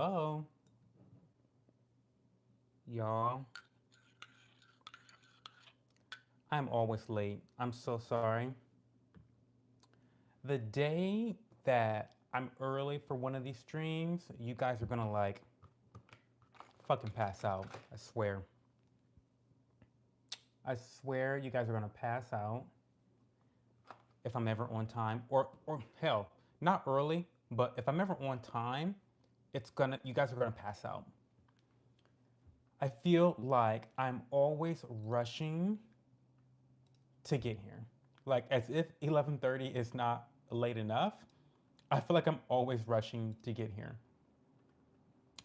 Oh, y'all, I'm always late. I'm so sorry. The day that I'm early for one of these streams, you guys are gonna like fucking pass out. I swear. I swear you guys are gonna pass out if I'm ever on time. Or hell, not early, but if I'm ever on time, you guys are gonna pass out. I feel like I'm always rushing to get here. Like as if 11:30 is not late enough. I feel like I'm always rushing to get here.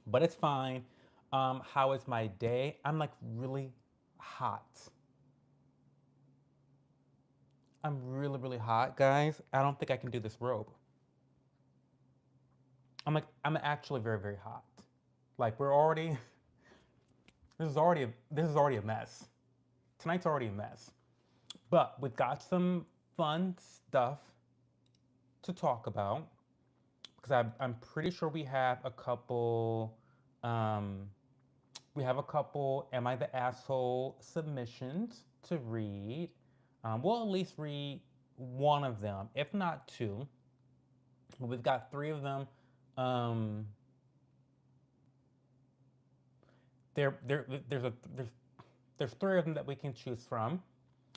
But it's fine. How is my day? I'm like really hot. I'm really, really hot, guys. I don't think I can do this robe. I'm actually very, very hot. Like we're already this is already a mess. Tonight's already a mess. But we've got some fun stuff to talk about because I'm pretty sure um, we have a couple Am I the Asshole submissions to read. We'll at least read one of them, if not two. We've got three of them. Um, there's three of them that we can choose from,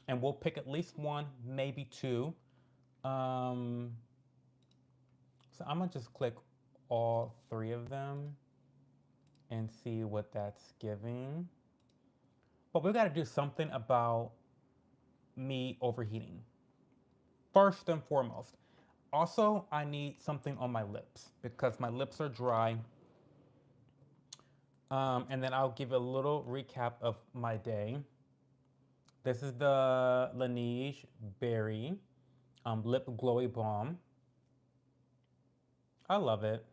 and we'll pick at least one, maybe two. Um, so I'm gonna just click all three of them and see what that's giving. But we've got to do something about me overheating. First and foremost. Also, I need something on my lips because my lips are dry. And then I'll give a little recap of my day. This is the Laneige Berry Lip Glowy Balm. I love it.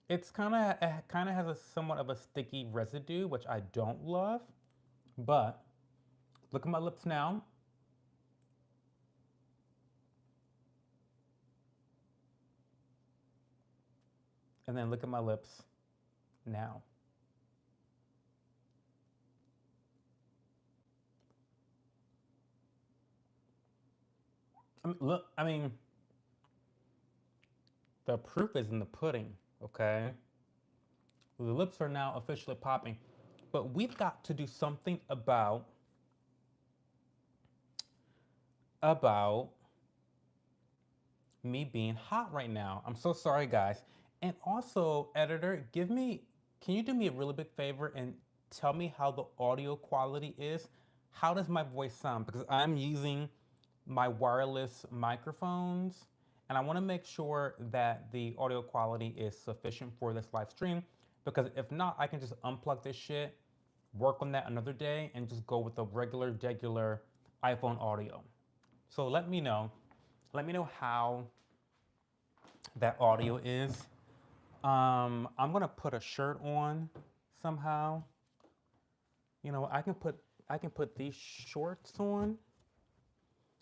It kind of has a somewhat of a sticky residue, which I don't love. But look at my lips now. And then look at my lips now. I mean, the proof is in the pudding, okay? The lips are now officially popping. But we've got to do something about me being hot right now. I'm so sorry, guys. And also, editor, can you do me a really big favor and tell me how the audio quality is? How does my voice sound? Because I'm using my wireless microphones and I want to make sure that the audio quality is sufficient for this live stream. Because if not, I can just unplug this shit, work on that another day, and just go with the regular iPhone audio. So let me know. Let me know how that audio is. I'm gonna put a shirt on somehow. You know, I can put these shorts on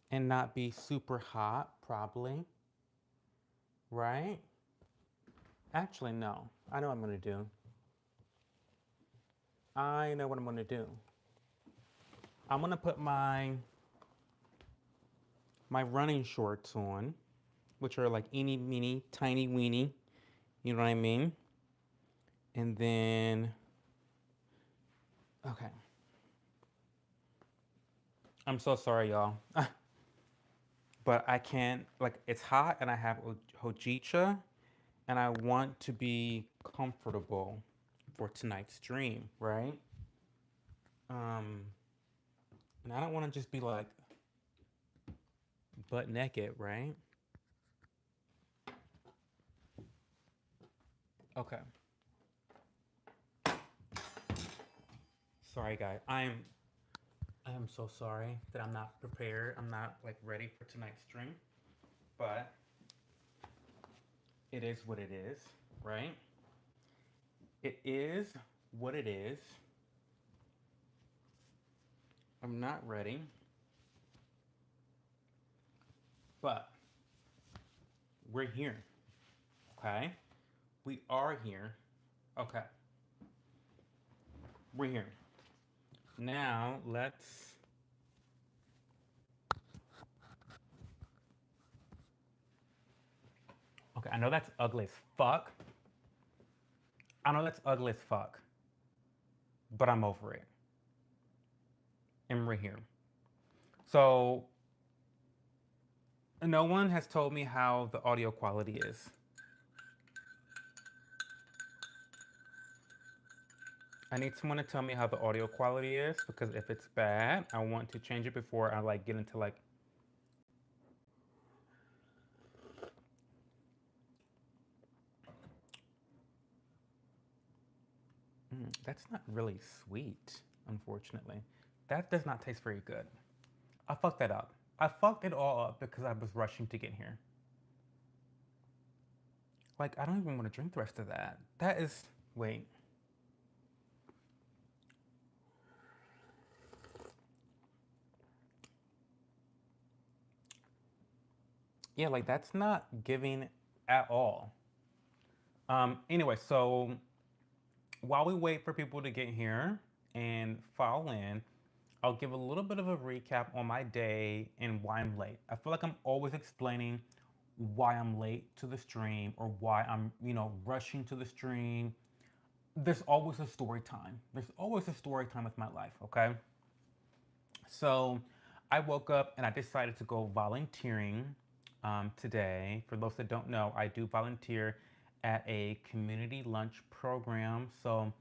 and not be super hot, probably. Right? Actually, no. I know what I'm gonna do. I know what I'm gonna do. I'm gonna put my running shorts on, which are like eeny meeny, tiny weeny. You know what I mean? And then, okay. I'm so sorry, y'all. But I can't, like, it's hot and I have hojicha and I want to be comfortable for tonight's stream, right? Um, and I don't want to just be like butt naked, right? Okay. Sorry, guys. I am so sorry that I'm not prepared. I'm not like ready for tonight's stream, but it is what it is, right? It is what it is. I'm not ready, but we're here, okay? We are here. Okay, we're here. Now let's. Okay, I know that's ugly as fuck. I know that's ugly as fuck, but I'm over it. And we're here. So, no one has told me how the audio quality is. I need someone to tell me how the audio quality is because if it's bad, I want to change it before I like get into like. That's not really sweet, unfortunately. That does not taste very good. I fucked that up. I fucked it all up because I was rushing to get here. Like, I don't even want to drink the rest of that. That is. Wait. Yeah, like, that's not giving at all. Anyway, so while we wait for people to get here and file in, I'll give a little bit of a recap on my day and why I'm late. I feel like I'm always explaining why I'm late to the stream or why I'm, rushing to the stream. There's always a story time. There's always a story time with my life, okay? So I woke up and I decided to go volunteering today. For those that don't know, I do volunteer at a community lunch program. So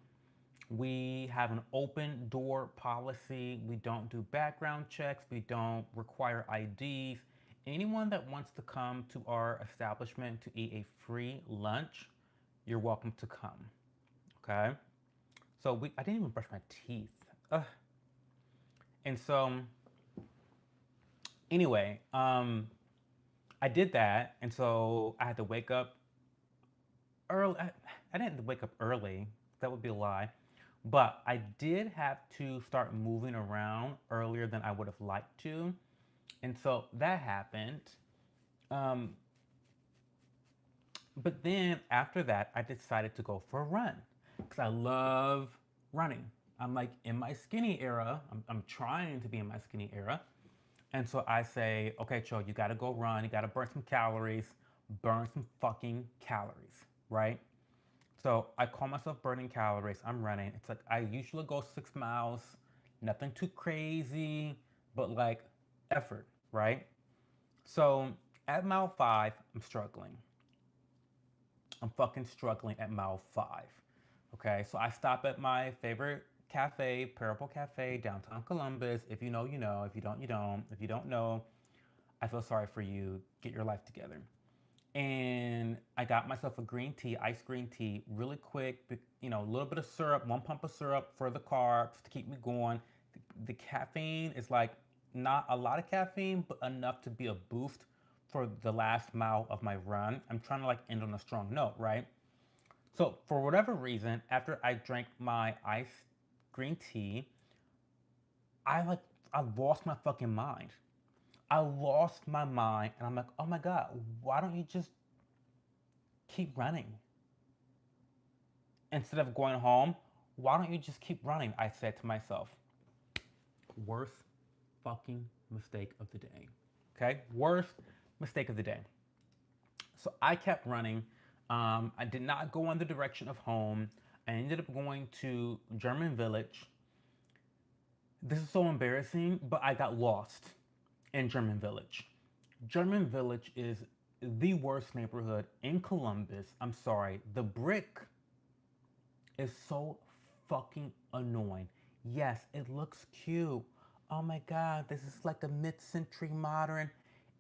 we have an open door policy. We don't do background checks. We don't require IDs. Anyone that wants to come to our establishment to eat a free lunch, you're welcome to come. Okay? So I didn't even brush my teeth. Ugh. And so, anyway, I did that. And so I had to wake up early. I didn't wake up early. That would be a lie. But I did have to start moving around earlier than I would have liked to. And so that happened. Um, but then after that, I decided to go for a run because I love running. I'm like in my skinny era. I'm trying to be in my skinny era. And so I say, okay, Cho, you gotta go run. You gotta burn some calories. Burn some fucking calories, right? So I call myself burning calories. I'm running. It's like I usually go 6 miles, nothing too crazy, but like effort, right? So at mile 5, I'm struggling. I'm fucking struggling at mile 5. Okay, so I stop at my favorite cafe, Parable Cafe, downtown Columbus. If you know, you know. If you don't, you don't. If you don't know, I feel sorry for you. Get your life together. And I got myself a green tea, iced green tea, really quick, a little bit of syrup, 1 pump of syrup for the carbs to keep me going. The caffeine is like not a lot of caffeine, but enough to be a boost for the last mile of my run. I'm trying to like end on a strong note, right? So for whatever reason, after I drank my iced green tea, I lost my fucking mind. I lost my mind and I'm like, oh my God, why don't you just keep running? Instead of going home, why don't you just keep running? I said to myself. Worst fucking mistake of the day. Okay? Worst mistake of the day. So I kept running. I did not go in the direction of home. I ended up going to German Village. This is so embarrassing, but I got lost in German Village. German Village is the worst neighborhood in Columbus. I'm sorry. The brick is so fucking annoying. Yes, it looks cute. Oh my God, this is like a mid-century modern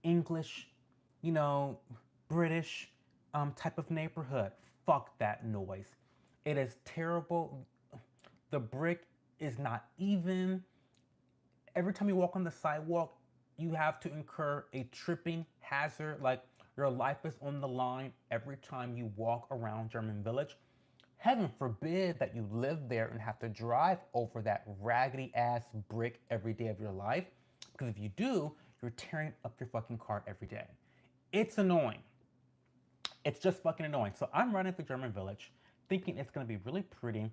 English, you know, British type of neighborhood. Fuck that noise. It is terrible. The brick is not even. Every time you walk on the sidewalk, you have to incur a tripping hazard. Like your life is on the line every time you walk around German Village. Heaven forbid that you live there and have to drive over that raggedy ass brick every day of your life. Because if you do, you're tearing up your fucking car every day. It's annoying. It's just fucking annoying. So I'm running through German Village, thinking it's gonna be really pretty.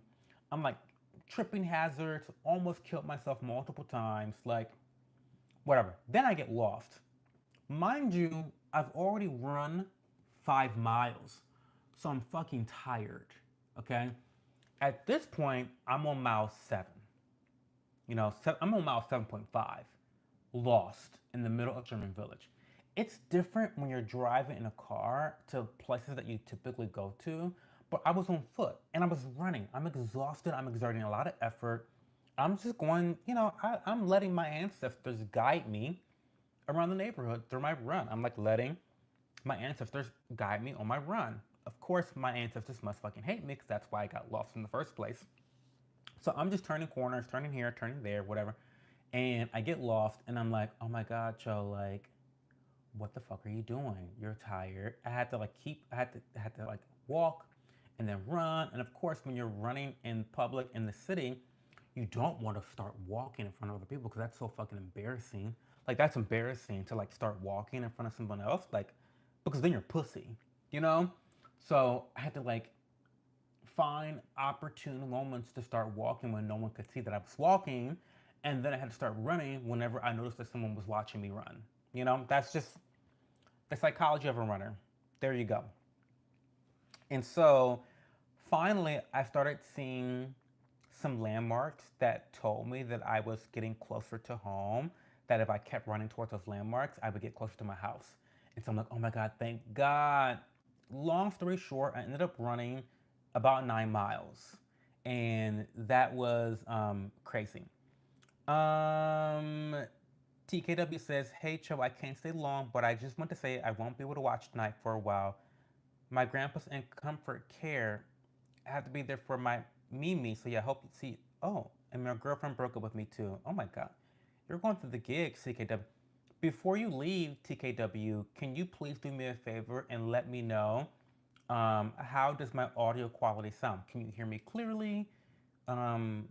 I'm like tripping hazards, almost killed myself multiple times, like whatever. Then I get lost. Mind you, I've already run 5 miles, so I'm fucking tired. Okay? At this point, I'm on mile 7. I'm on mile 7.5, lost in the middle of German Village. It's different when you're driving in a car to places that you typically go to, but I was on foot and I was running. I'm exhausted. I'm exerting a lot of effort. I'm just going, I'm letting my ancestors guide me around the neighborhood through my run. I'm like letting my ancestors guide me on my run. Of course, my ancestors must fucking hate me because that's why I got lost in the first place. So I'm just turning corners, turning here, turning there, whatever. And I get lost and I'm like, oh my God, Joe, like, what the fuck are you doing? You're tired. I had to like walk and then run. And of course, when you're running in public in the city, you don't want to start walking in front of other people because that's so fucking embarrassing. Like that's embarrassing to like start walking in front of someone else, like because then you're pussy, you know? So I had to like find opportune moments to start walking when no one could see that I was walking, and then I had to start running whenever I noticed that someone was watching me run. That's just the psychology of a runner. There you go. And so finally, I started seeing some landmarks that told me that I was getting closer to home, that if I kept running towards those landmarks, I would get closer to my house. And so I'm like, oh my God, thank God. Long story short, I ended up running about 9 miles. And that was crazy. Um, TKW says, hey, Cho, I can't stay long, but I just want to say I won't be able to watch tonight for a while. My grandpa's in comfort care. I have to be there for my Mimi. So yeah, I hope you see. Oh, and my girlfriend broke up with me too. Oh my God. You're going to the gig, CKW. Before you leave, TKW, can you please do me a favor and let me know how does my audio quality sound? Can you hear me clearly? Um,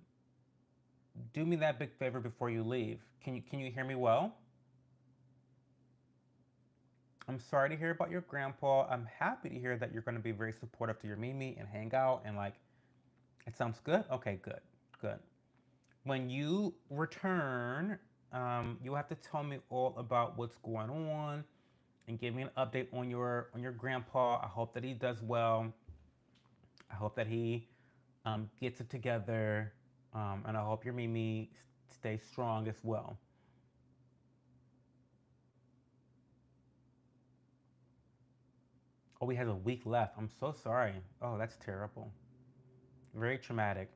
do me that big favor before you leave. Can you hear me well? I'm sorry to hear about your grandpa. I'm happy to hear that you're going to be very supportive to your Mimi and hang out and like it sounds good. Okay, good, good. When you return, you'll have to tell me all about what's going on and give me an update on your grandpa. I hope that he does well. I hope that he gets it together, and I hope your Mimi stays strong as well. Oh, we have a week left. I'm so sorry. Oh, that's terrible. Very traumatic.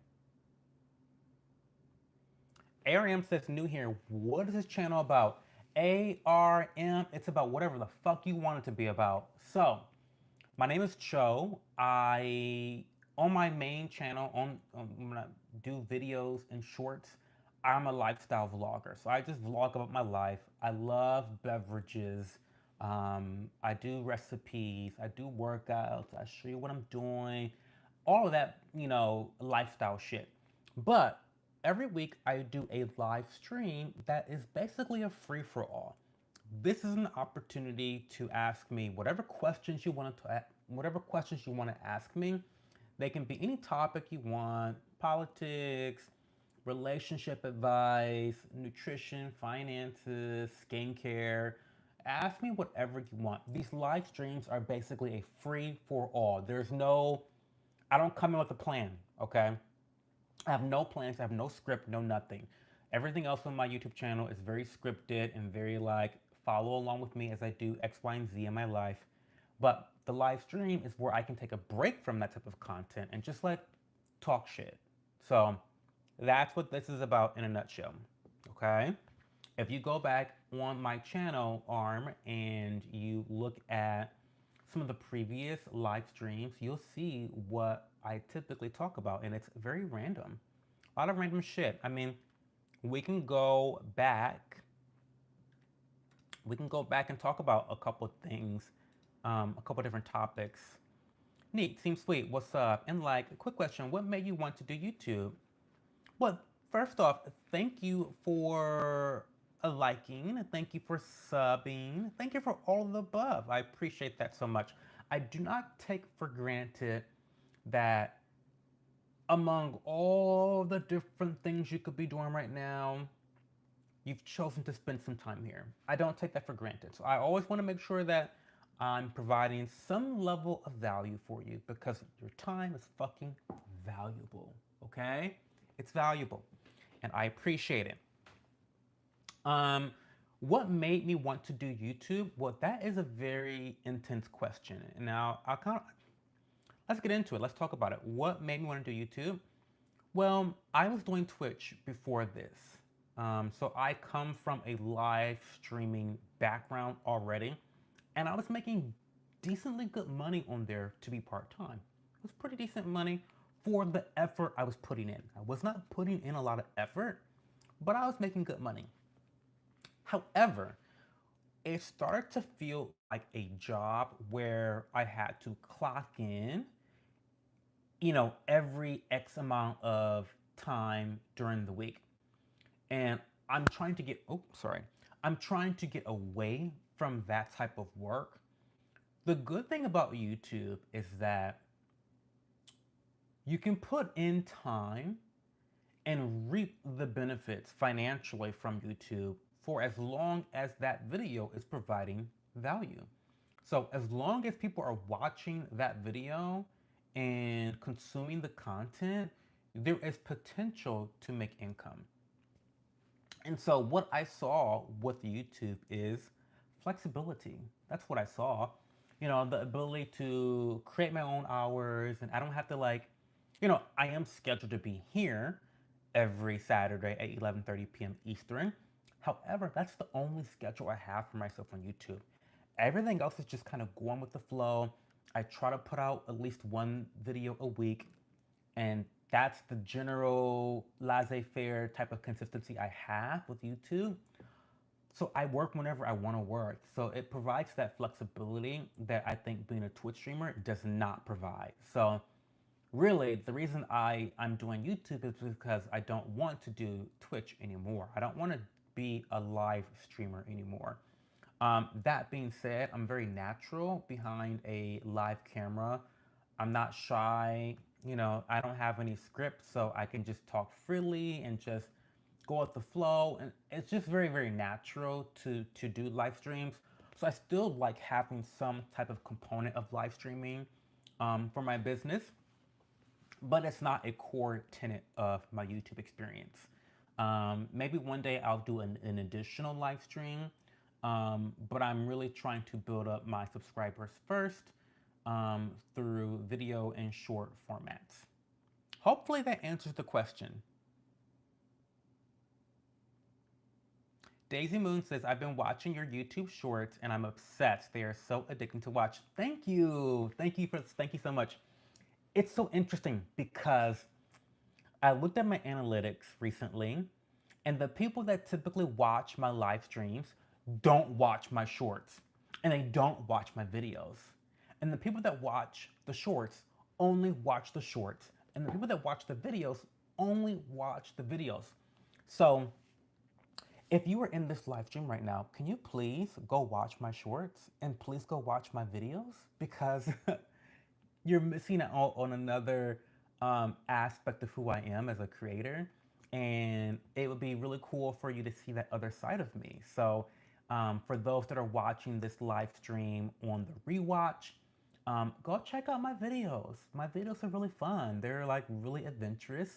ARM says new here. What is this channel about? ARM, it's about whatever the fuck you want it to be about. So, my name is Cho. On my main channel, when I do videos and shorts, I'm a lifestyle vlogger. So I just vlog about my life. I love beverages. I do recipes. I do workouts. I show you what I'm doing. All of that, lifestyle shit. But every week I do a live stream that is basically a free for all. This is an opportunity to ask me whatever questions you want to ask me. They can be any topic you want: politics, relationship advice, nutrition, finances, skincare. Ask me whatever you want. These live streams are basically a free for all. I don't come in with a plan, okay? I have no plans, I have no script, no nothing. Everything else on my YouTube channel is very scripted and very like follow along with me as I do X, Y, and Z in my life. But the live stream is where I can take a break from that type of content and just like talk shit. So that's what this is about in a nutshell. Okay? If you go back on my channel, ARM, and you look at some of the previous live streams, you'll see what I typically talk about, and it's very random. A lot of random shit. I mean, we can go back. We can go back and talk about a couple things, a couple different topics. Neat, seems sweet. What's up? And like, a quick question: what made you want to do YouTube? Well, first off, thank you for a liking. Thank you for subbing. Thank you for all of the above. I appreciate that so much. I do not take for granted that among all the different things you could be doing right now, you've chosen to spend some time here. I don't take that for granted. So I always want to make sure that I'm providing some level of value for you because your time is fucking valuable, okay? It's valuable and I appreciate it. Um, what made me want to do YouTube? Well, that is a very intense question. Now, let's get into it. Let's talk about it. What made me want to do YouTube? Well, I was doing Twitch before this. So I come from a live streaming background already, and I was making decently good money on there to be part-time. It was pretty decent money for the effort I was putting in. I was not putting in a lot of effort, but I was making good money. However, it started to feel like a job where I had to clock in, every X amount of time during the week. And I'm trying to get away from that type of work. The good thing about YouTube is that you can put in time and reap the benefits financially from YouTube for as long as that video is providing value. So as long as people are watching that video and consuming the content, there is potential to make income. And so what I saw with YouTube is flexibility. That's what I saw. The ability to create my own hours and I don't have to I am scheduled to be here every Saturday at 11:30 p.m. Eastern. However, that's the only schedule I have for myself on YouTube. Everything else is just kind of going with the flow. I try to put out at least one video a week, and that's the general laissez-faire type of consistency I have with YouTube. So I work whenever I want to work. So it provides that flexibility that I think being a Twitch streamer does not provide. So really, the reason I'm doing YouTube is because I don't want to do Twitch anymore. I don't want to be a live streamer anymore. That being said, I'm very natural behind a live camera. I'm not shy. I don't have any script, so I can just talk freely and just go with the flow. And it's just very, very natural to do live streams. So I still like having some type of component of live streaming for my business, but it's not a core tenet of my YouTube experience. Maybe one day I'll do an additional live stream, but I'm really trying to build up my subscribers first through video and short formats. Hopefully that answers the question. Daisy Moon says, I've been watching your YouTube shorts and I'm obsessed. They are so addicting to watch. Thank you. Thank you so much. It's so interesting because I looked at my analytics recently, and the people that typically watch my live streams don't watch my shorts, and they don't watch my videos. And the people that watch the shorts only watch the shorts, and the people that watch the videos only watch the videos. So if you are in this live stream right now, can you please go watch my shorts and please go watch my videos? Because you're missing out on another aspect of who I am as a creator. And it would be really cool for you to see that other side of me. So for those that are watching this live stream on the rewatch, go check out my videos. My videos are really fun. They're like really adventurous.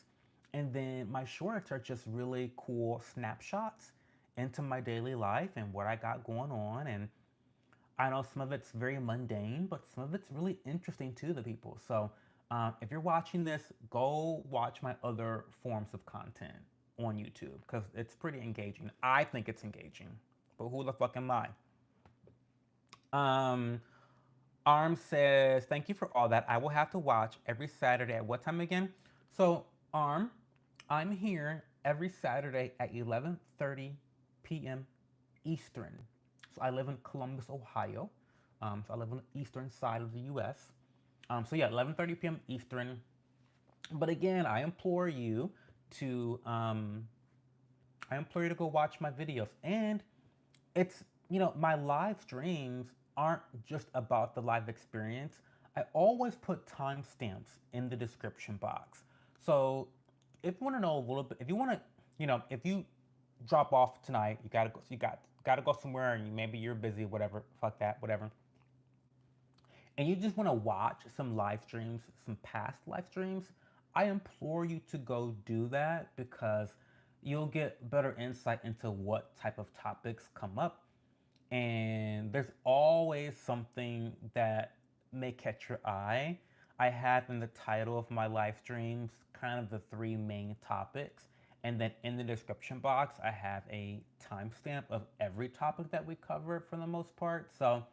And then my shorts are just really cool snapshots into my daily life and what I got going on. And I know some of it's very mundane, but some of it's really interesting to the people. So if you're watching this, go watch my other forms of content on YouTube because it's pretty engaging. I think it's engaging, but who the fuck am I? Arm says, thank you for all that. I will have to watch every Saturday at what time again? So Arm, I'm here every Saturday at 11:30 p.m. Eastern. So I live in Columbus, Ohio. So I live on the eastern side of the U.S. So yeah, 11:30 p.m. Eastern. But again, I implore you to go watch my videos. And it's my live streams aren't just about the live experience. I always put timestamps in the description box. So if you want to know a little bit, if you want to, if you drop off tonight, you gotta go somewhere, and maybe you're busy, whatever, fuck that, whatever, and you just want to watch some live streams, some past live streams, I implore you to go do that because you'll get better insight into what type of topics come up. And there's always something that may catch your eye. I have in the title of my live streams kind of the three main topics. And then in the description box, I have a timestamp of every topic that we cover for the most part. So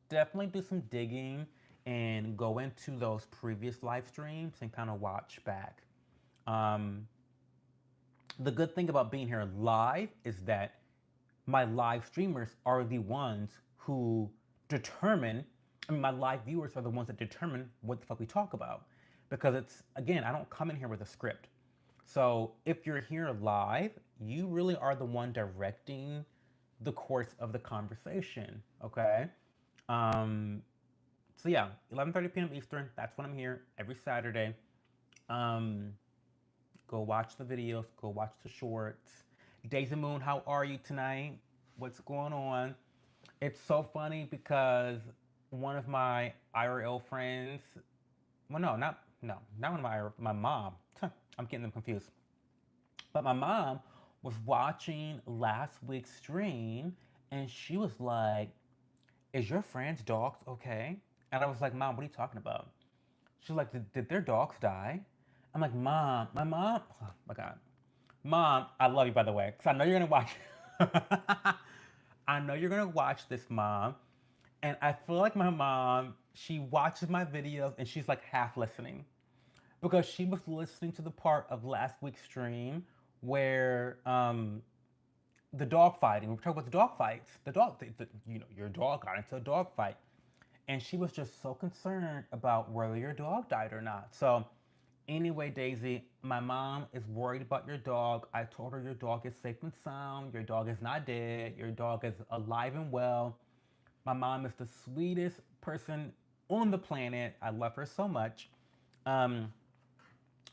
definitely do some digging and go into those previous live streams and kind of watch back. Um, the good thing about being here live is that my live streamers are the ones who determine, I mean, my live viewers are the ones that determine what the fuck we talk about. Because it's, again, I don't come in here with a script. So if you're here live, you really are the one directing the course of the conversation, okay? Um, so yeah, 11:30 p.m. Eastern. That's when I'm here every Saturday. Um, go watch the videos. Go watch the shorts. Daisy Moon, how are you tonight? What's going on? It's so funny because one of my IRL friends. Well, not one of my mom. I'm getting them confused. But my mom was watching last week's stream, and she was like, "Is your friend's dogs okay?" And I was like, "Mom, what are you talking about?" She's like, did their dogs die? I'm like, Mom, my mom, oh my God. Mom, I love you, by the way, because I know you're going to watch. I know you're going to watch this, Mom. And I feel like my mom, she watches my videos and she's like half listening because she was listening to the part of last week's stream where the dog fighting. We were talking about the dog fights. Your dog got into a dog fight, and she was just so concerned about whether your dog died or not. So, anyway, Daisy, my mom is worried about your dog. I told her your dog is safe and sound. Your dog is not dead. Your dog is alive and well. My mom is the sweetest person on the planet. I love her so much. Um,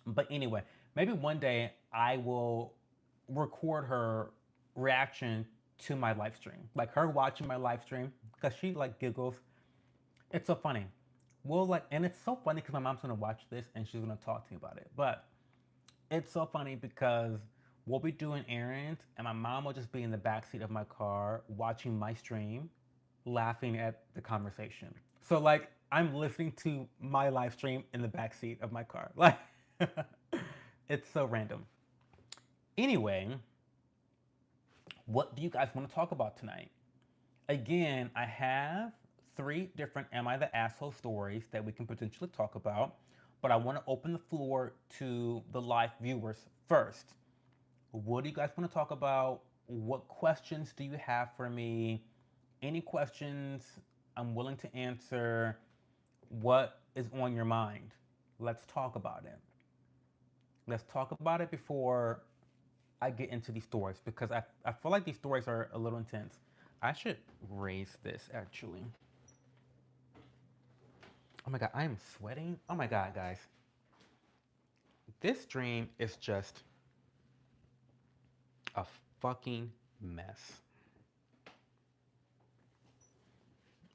but anyway, maybe one day I will record her reaction to my live stream, like her watching my live stream, because she like giggles. It's so funny. Well, like, and it's so funny because my mom's gonna watch this and she's gonna talk to me about it. But it's so funny because we'll be doing errands and my mom will just be in the backseat of my car watching my stream, laughing at the conversation. So like I'm listening to my live stream in the backseat of my car. Like it's so random. Anyway, what do you guys want to talk about tonight? Again, I have three different Am I the Asshole stories that we can potentially talk about, but I want to open the floor to the live viewers first. What do you guys want to talk about? What questions do you have for me? Any questions I'm willing to answer? What is on your mind? Let's talk about it. Let's talk about it before I get into these stories because I feel like these stories are a little intense. I should raise this actually. Oh my God, I am sweating. Oh my God, guys. This dream is just a fucking mess.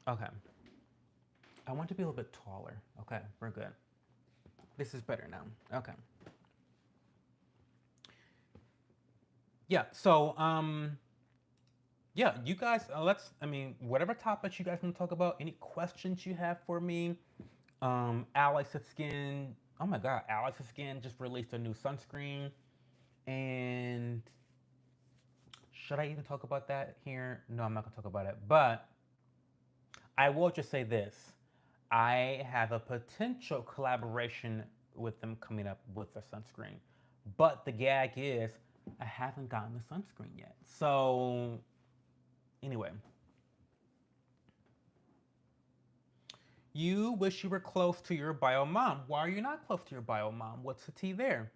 Okay. I want to be a little bit taller. Okay, we're good. This is better now. Okay. Yeah, so yeah, you guys whatever topics you guys want to talk about, any questions you have for me. Alex's Skin, oh my God, Alex's Skin just released a new sunscreen. And should I even talk about that here? No, I'm not gonna talk about it. But I will just say this. I have a potential collaboration with them coming up with their sunscreen. But the gag is I haven't gotten the sunscreen yet. So anyway, you wish you were close to your bio mom. Why are you not close to your bio mom? What's the tea there?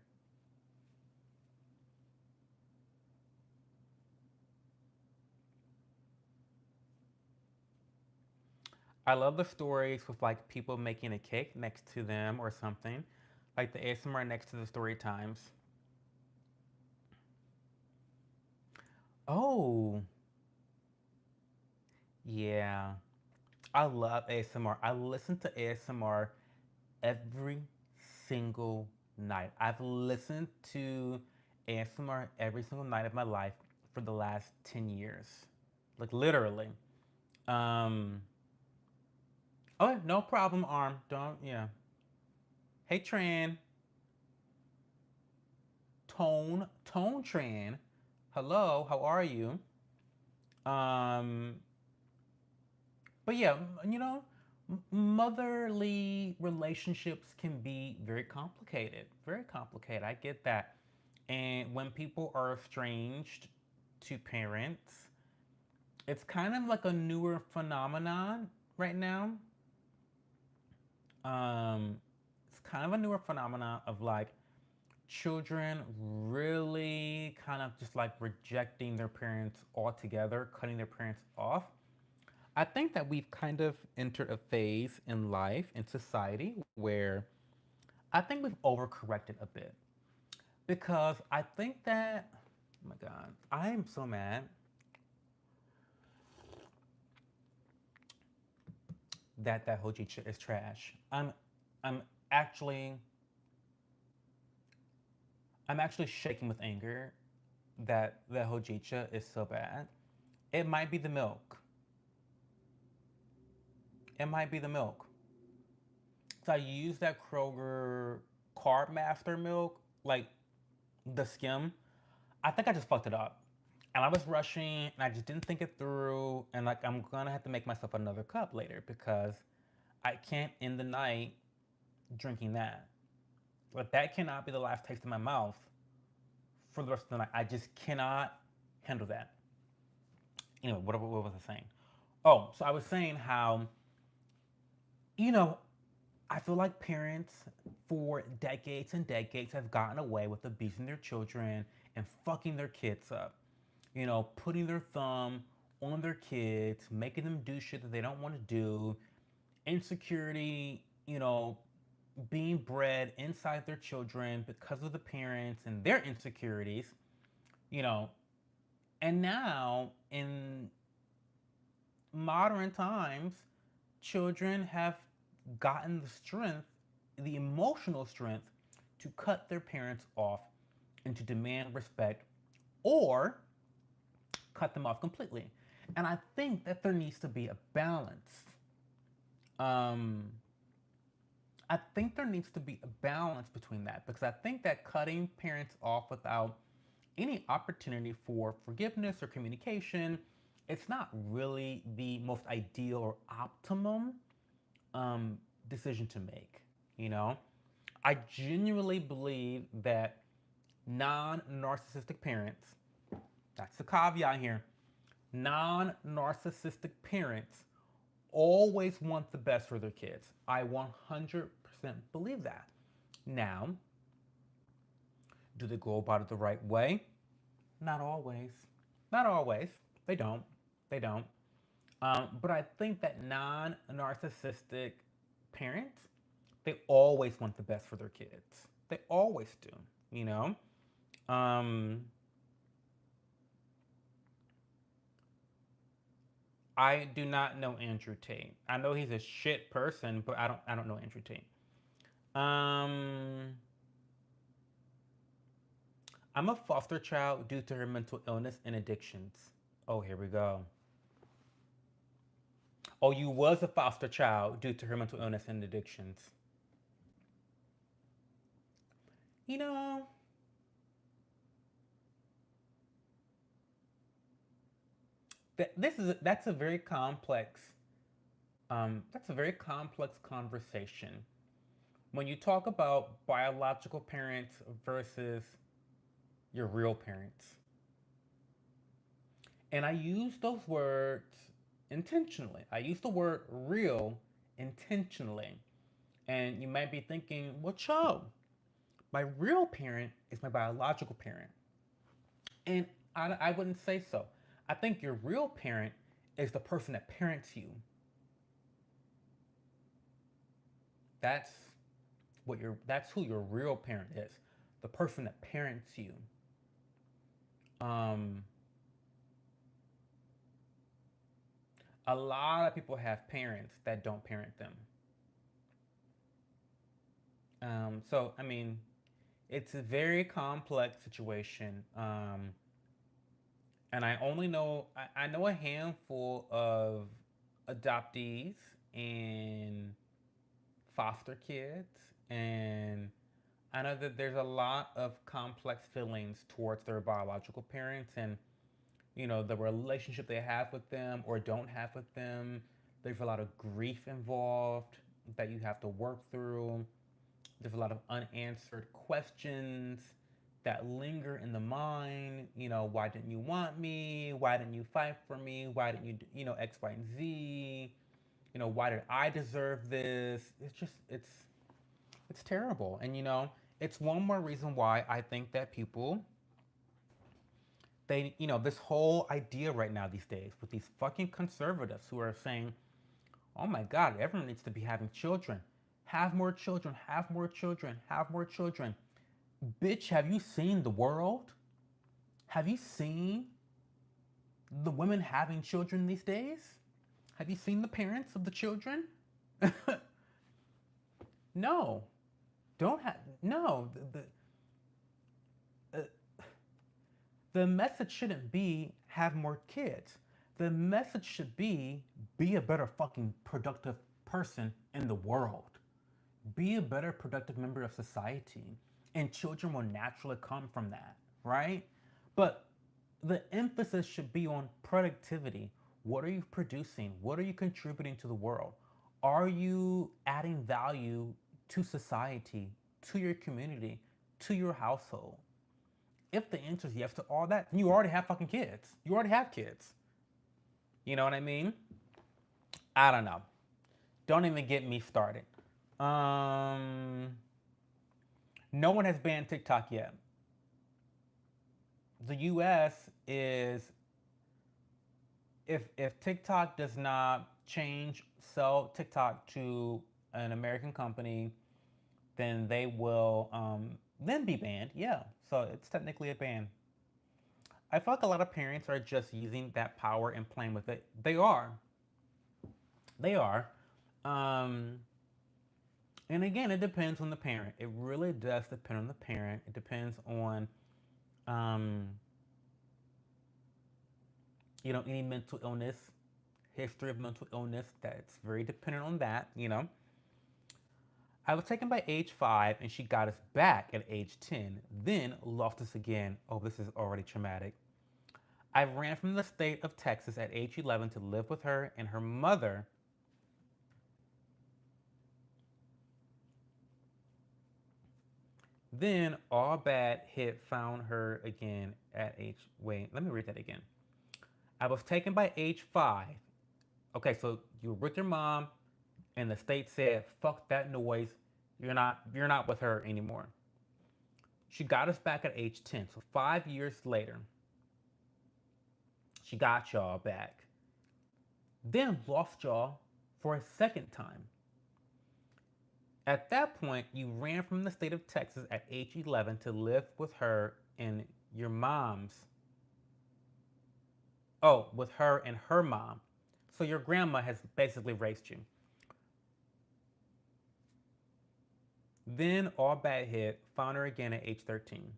I love the stories with like people making a cake next to them or something, like the ASMR next to the story times. Oh, yeah. I love ASMR. I listen to ASMR every single night. I've listened to ASMR every single night of my life for the last 10 years. Like literally. Um, oh, no problem, Arm. Don't, yeah. Hey, Tran. Tone Tran. Hello, how are you? Um, but yeah, motherly relationships can be very complicated. Very complicated. I get that. And when people are estranged to parents, it's kind of like a newer phenomenon right now. Um, it's kind of a newer phenomenon of like children really kind of just like rejecting their parents altogether, cutting their parents off. I think that we've kind of entered a phase in life, in society, where I think we've overcorrected a bit. Because I think that, oh my God, I am so mad that that hojicha is trash. I'm actually, I'm actually shaking with anger that the hojicha is so bad. It might be the milk. It might be the milk. So I use that Kroger Carb Master milk, like the skim. I think I just fucked it up. And I was rushing and I just didn't think it through. And like, I'm gonna have to make myself another cup later because I can't end the night drinking that. Like, that cannot be the last taste in my mouth for the rest of the night. I just cannot handle that. Anyway, what was I saying? Oh, so I was saying how, you know, I feel like parents for decades and decades have gotten away with abusing their children and fucking their kids up. Putting their thumb on their kids, making them do shit that they don't want to do, insecurity, being bred inside their children because of the parents and their insecurities, you know. And now in modern times, children have gotten the strength, the emotional strength, to cut their parents off and to demand respect or cut them off completely. And I think that there needs to be a balance. Um, I think there needs to be a balance between that because I think that cutting parents off without any opportunity for forgiveness or communication, it's not really the most ideal or optimum um, decision to make. You know, I genuinely believe that non-narcissistic parents, that's the caveat here, non-narcissistic parents always want the best for their kids. I 100% believe that. Now, do they go about it the right way? Not always. Not always. They don't. They don't. But I think that non narcissistic parents, they always want the best for their kids. They always do, you know? Um, I do not know Andrew Tate. I know he's a shit person, but I don't know Andrew Tate. Um, I'm a foster child due to her mental illness and addictions. Oh, here we go. Oh, you was a foster child due to her mental illness and addictions. You know, that's a very complex that's a very complex conversation. When you talk about biological parents versus your real parents, and I use those words intentionally. I use the word real intentionally. And you might be thinking, well, Cho, my real parent is my biological parent. And I wouldn't say so. I think your real parent is the person that parents you. That's that's who your real parent is. The person that parents you. Um, a lot of people have parents that don't parent them. So I mean, it's a very complex situation. And I only know I know a handful of adoptees and foster kids, and I know that there's a lot of complex feelings towards their biological parents, and the relationship they have with them or don't have with them. There's a lot of grief involved that you have to work through. There's a lot of unanswered questions that linger in the mind. Why didn't you want me? Why didn't you fight for me? Why didn't you, X, Y, and Z? Why did I deserve this? It's terrible. And, it's one more reason why I think that people, this whole idea right now these days with these fucking conservatives who are saying, oh my God, everyone needs to be having children. Have more children, have more children, have more children. Bitch, have you seen the world? Have you seen the women having children these days? Have you seen the parents of the children? No. Don't have. No. Uh, the message shouldn't be have more kids. The message should be a better fucking productive person in the world. Be a better productive member of society. And children will naturally come from that, right? But the emphasis should be on productivity. What are you producing? What are you contributing to the world? Are you adding value to society, to your community, to your household? If the answer is yes to all that, then you already have fucking kids. You already have kids. You know what I mean? I don't know. Don't even get me started. Um, no one has banned TikTok yet. The U.S. is, if TikTok does not sell TikTok to an American company, then they will then be banned. Yeah, so it's technically a ban. I feel like a lot of parents are just using that power and playing with it. They are. They are. Um, and again, it depends on the parent. It really does depend on the parent. It depends on, um, any mental illness, history of mental illness. That's very dependent on that. I was taken by age 5 and she got us back at age 10, then lost us again. Oh, this is already traumatic. I ran from the state of Texas at age 11 to live with her and her mother. Then all bad hit found her again at age. Wait, let me read that again. I was taken by age 5. Okay, so you were with your mom, and the state said, "Fuck that noise. You're not with her anymore." She got us back at age 10. So 5 years later, she got y'all back. Then lost y'all for a second time. At that point, you ran from the state of Texas at age 11 to live with her and your mom's. Oh, with her and her mom. So your grandma has basically raised you. Then all bad hit, found her again at age 13.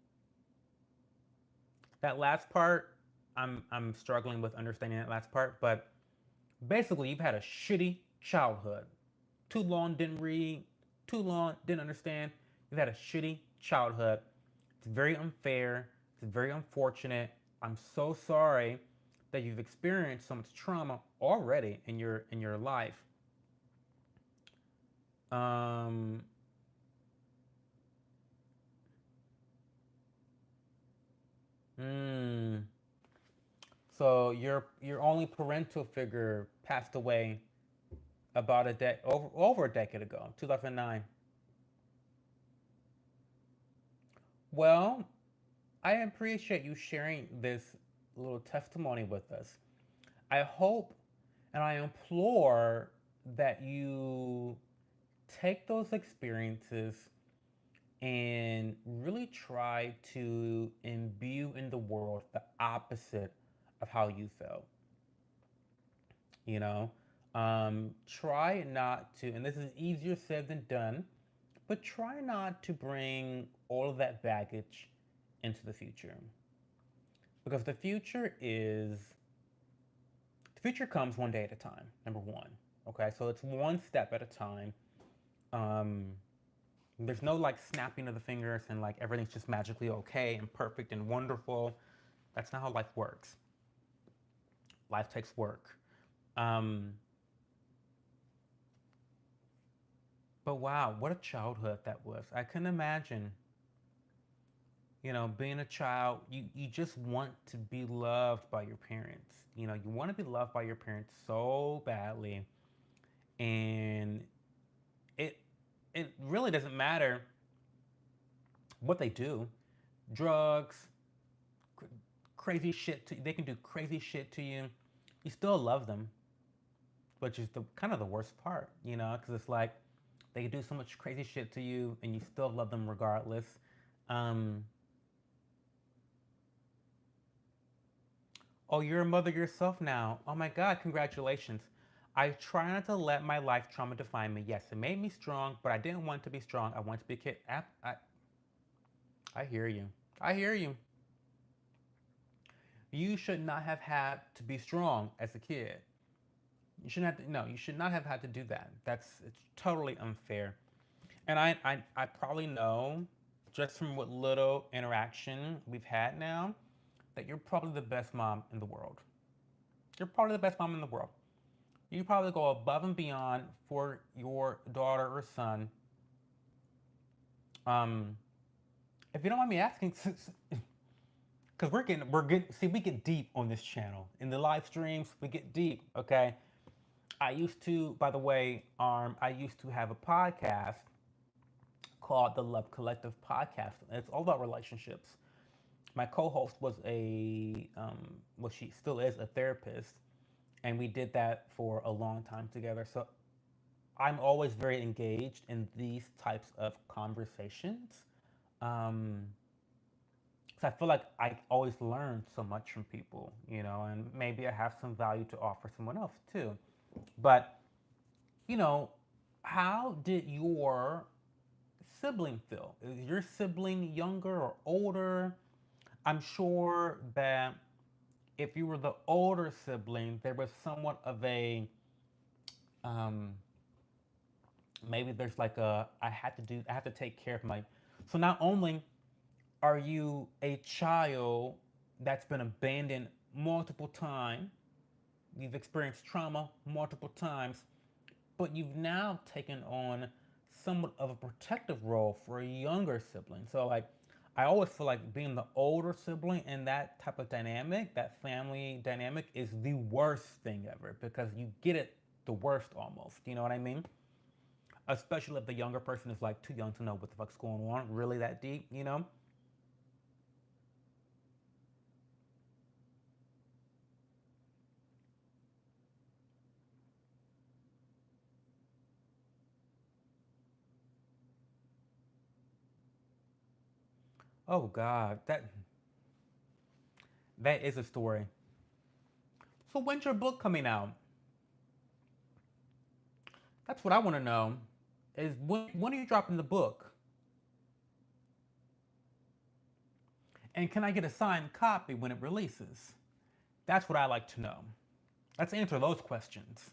That last part, I'm struggling with understanding that last part, but basically you've had a shitty childhood. Too long didn't read, too long didn't understand. You've had a shitty childhood. It's very unfair. It's very unfortunate. I'm so sorry that you've experienced so much trauma already in your life. Um, mm, so your only parental figure passed away about over a decade ago, 2009. Well, I appreciate you sharing this little testimony with us. I hope and I implore that you take those experiences and really try to imbue in the world the opposite of how you felt. You know, try not to, and this is easier said than done, but try not to bring all of that baggage into the future, because the future comes one day at a time. Number one, okay, so it's one step at a time. Um, there's no like snapping of the fingers and like everything's just magically okay and perfect and wonderful. That's not how life works. Life takes work. Um, but wow, what a childhood that was. I couldn't imagine, being a child. You just want to be loved by your parents. You want to be loved by your parents so badly. And it it really doesn't matter what they do. Drugs, cr- crazy shit they can do crazy shit to you. You still love them, which is the kind of the worst part, because it's like they can do so much crazy shit to you and you still love them regardless. Um, oh, you're a mother yourself now. Oh my God, congratulations. I try not to let my life trauma define me. Yes, it made me strong, but I didn't want to be strong. I want to be a kid. I hear you. I hear you. You should not have had to be strong as a kid. You shouldn't have to, no, you should not have had to do that. It's totally unfair. And I probably know, just from what little interaction we've had now, that you're probably the best mom in the world. You're probably the best mom in the world. You probably go above and beyond for your daughter or son. Um, if you don't mind me asking, because we're getting, see, we get deep on this channel. In the live streams, we get deep, okay? I used to, by the way, I used to have a podcast called the Love Collective Podcast. It's all about relationships. My co-host was well, she still is a therapist, and we did that for a long time together. So I'm always very engaged in these types of conversations. Um, so I feel like I always learn so much from people, and maybe I have some value to offer someone else too. But, you know, how did your sibling feel? Is your sibling younger or older? I'm sure that if you were the older sibling, there was somewhat of a um, maybe there's like I have to take care of my. So not only are you a child that's been abandoned multiple times, you've experienced trauma multiple times, but you've now taken on somewhat of a protective role for a younger sibling. So like I always feel like being the older sibling in that type of dynamic, that family dynamic, is the worst thing ever because you get it the worst almost. You know what I mean? Especially if the younger person is like too young to know what the fuck's going on, really that deep. Oh God, that is a story. So when's your book coming out? That's what I want to know. Is when are you dropping the book? And can I get a signed copy when it releases? That's what I like to know. Let's answer those questions.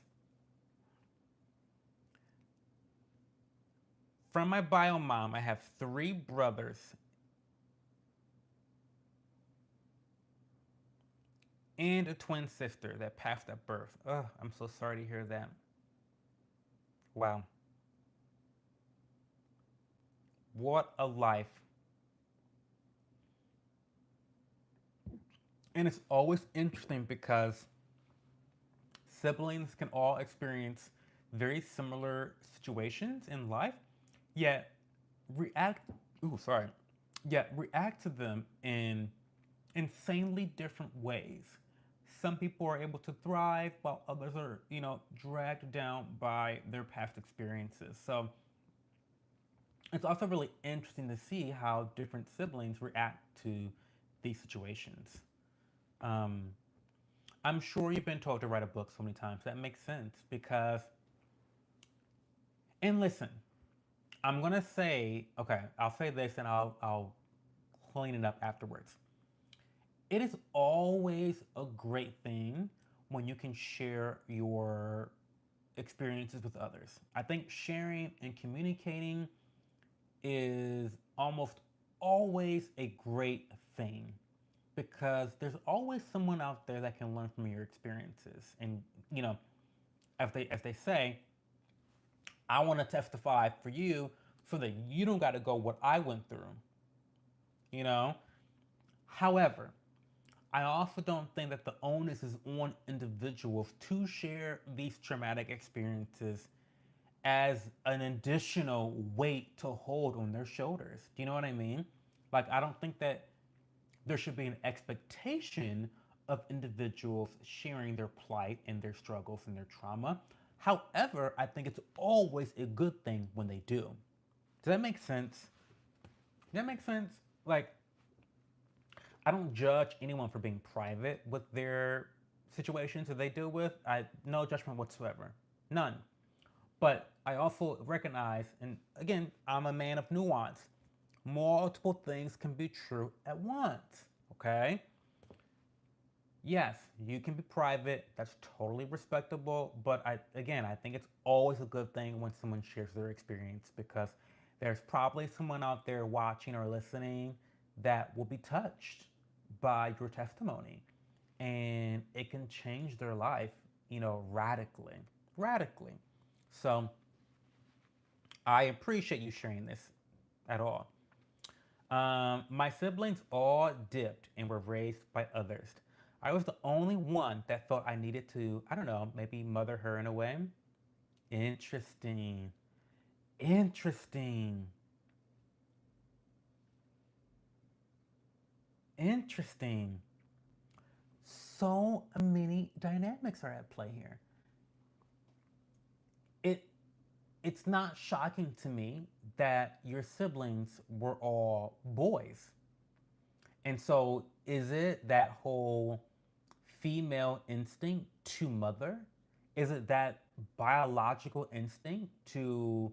From my bio mom, I have three brothers and a twin sister that passed at birth. Ugh, I'm so sorry to hear that. Wow. What a life. And it's always interesting because siblings can all experience very similar situations in life, yet react, ooh, sorry, yet react to them in insanely different ways. some people are able to thrive while others are, dragged down by their past experiences. So it's also really interesting to see how different siblings react to these situations. Um, I'm sure you've been told to write a book so many times. That makes sense because, and listen, I'm gonna say, okay, I'll say this and I'll clean it up afterwards. It is always a great thing when you can share your experiences with others. I think sharing and communicating is almost always a great thing because there's always someone out there that can learn from your experiences. And you know, as they say, I want to testify for you so that you don't got to go what I went through. You know. However, I also don't think that the onus is on individuals to share these traumatic experiences as an additional weight to hold on their shoulders. Do you know what I mean? Like, I don't think that there should be an expectation of individuals sharing their plight and their struggles and their trauma. However, I think it's always a good thing when they do. Does that make sense? Does that make sense? Like, I don't judge anyone for being private with their situations that they deal with. I no judgment whatsoever, none. But I also recognize, and again, I'm a man of nuance. Multiple things can be true at once. Okay. Yes, you can be private. That's totally respectable. But I think it's always a good thing when someone shares their experience because there's probably someone out there watching or listening that will be touched by your testimony, and it can change their life, radically, radically. So I appreciate you sharing this at all. My siblings all dipped and were raised by others. I was the only one that felt I needed to, I don't know, maybe mother her in a way. Interesting. Interesting. Interesting. So many dynamics are at play here. It it's not shocking to me that your siblings were all boys. And so is it that whole female instinct to mother? Is it that biological instinct to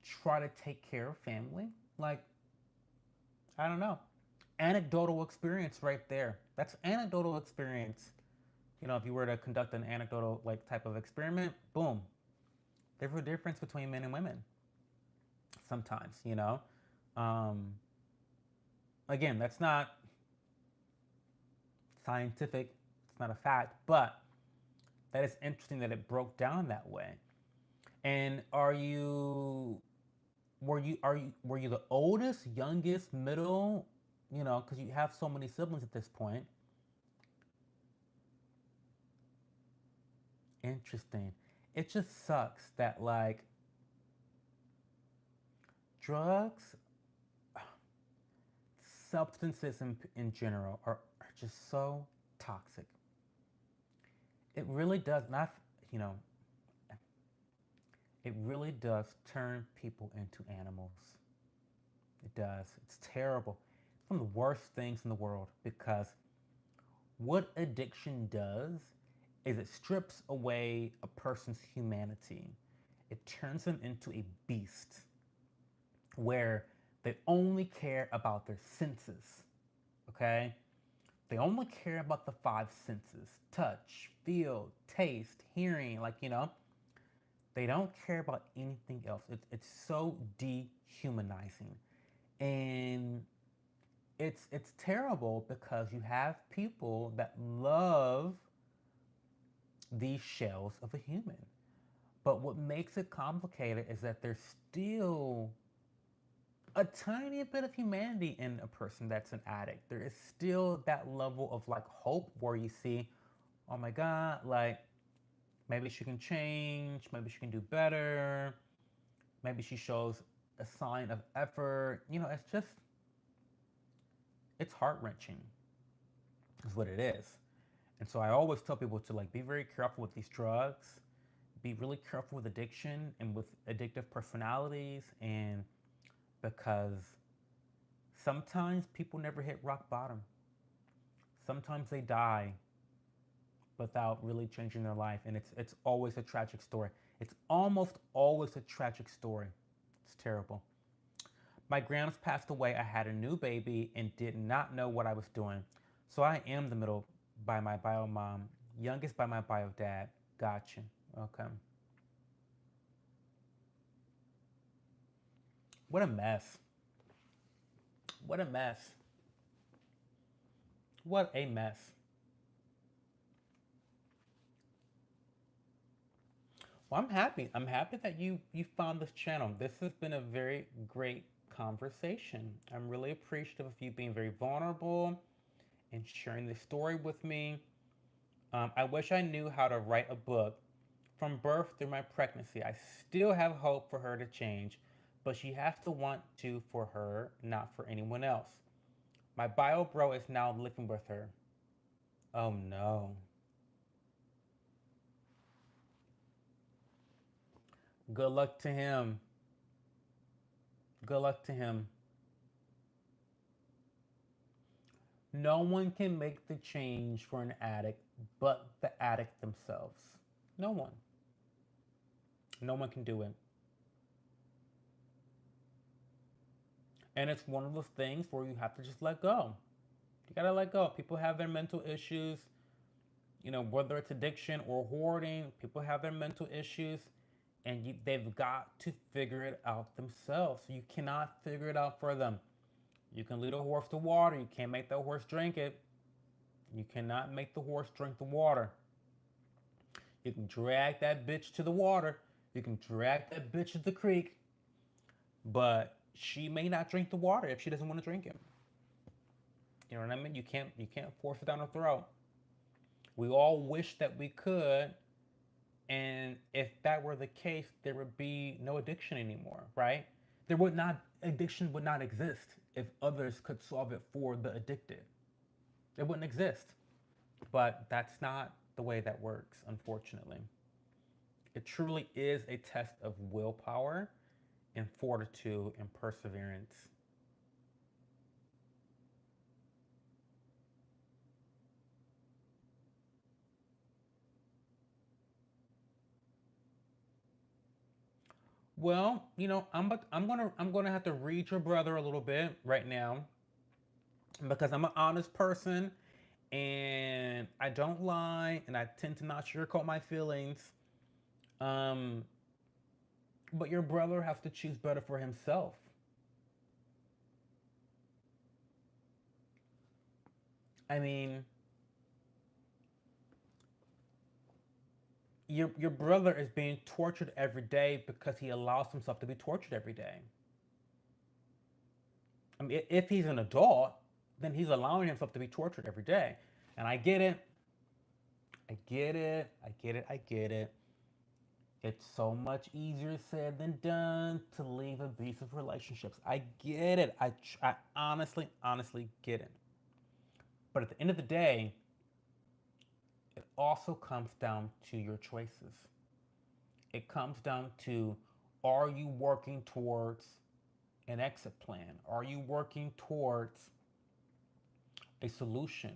try to take care of family? Like, I don't know. Anecdotal experience right there. That's anecdotal experience. If you were to conduct an anecdotal like type of experiment, boom. There's a difference between men and women. Sometimes, Um, again, that's not scientific. It's not a fact, but that is interesting that it broke down that way. And were you the oldest, youngest, middle? Because you have so many siblings at this point. Interesting. It just sucks that like drugs, substances in general are just so toxic. It really does not, you know, it really does turn people into animals. It does. It's terrible. It's one of the worst things in the world because what addiction does is it strips away a person's humanity. It turns them into a beast where they only care about their senses. Okay? They only care about the five senses: touch, feel, taste, hearing. They don't care about anything else. It's so dehumanizing. And it's terrible because you have people that love these shells of a human. But what makes it complicated is that there's still a tiny bit of humanity in a person that's an addict. There is still that level of like hope where you see, oh my God, like maybe she can change, maybe she can do better, maybe she shows a sign of effort. It's heart wrenching, is what it is. And so I always tell people to like be very careful with these drugs, be really careful with addiction and with addictive personalities, and because sometimes people never hit rock bottom. Sometimes they die without really changing their life, and it's always a tragic story. It's almost always a tragic story. It's terrible. My grams passed away. I had a new baby and did not know what I was doing. So I am the middle by my bio mom, youngest by my bio dad. Gotcha. Okay. What a mess. What a mess. What a mess. Well, I'm happy. I'm happy that you found this channel. This has been a very great conversation. I'm really appreciative of you being very vulnerable and sharing this story with me. I wish I knew how to write a book from birth through my pregnancy. I still have hope for her to change, but she has to want to for her, not for anyone else. My bio bro is now living with her. Oh no. Good luck to him. Good luck to him. No one can make the change for an addict but the addict themselves. No one. No one can do it. And it's one of those things where you have to just let go. You gotta let go. People have their mental issues, whether it's addiction or hoarding, people have their mental issues, and they've got to figure it out themselves. You cannot figure it out for them. You can lead a horse to water, you can't make the horse drink it. You cannot make the horse drink the water. You can drag that bitch to the water, you can drag that bitch to the creek, but she may not drink the water if she doesn't want to drink it. You know what I mean? You can't force it down her throat. We all wish that we could, and if that were the case, there would be no addiction anymore, right? There would not Addiction would not exist if others could solve it for the addicted. It wouldn't exist. But that's not the way that works, unfortunately. It truly is a test of willpower and fortitude and perseverance. Well, I'm gonna have to read your brother a little bit right now because I'm an honest person and I don't lie and I tend to not sugarcoat my feelings. Um, but your brother has to choose better for himself. I mean, your brother is being tortured every day because he allows himself to be tortured every day. I mean, if he's an adult, then he's allowing himself to be tortured every day. And I get it. I get it. I get it. I get it. It's so much easier said than done to leave abusive relationships. I get it. I honestly, honestly get it. But at the end of the day, it also comes down to your choices. It comes down to, are you working towards an exit plan? Are you working towards a solution?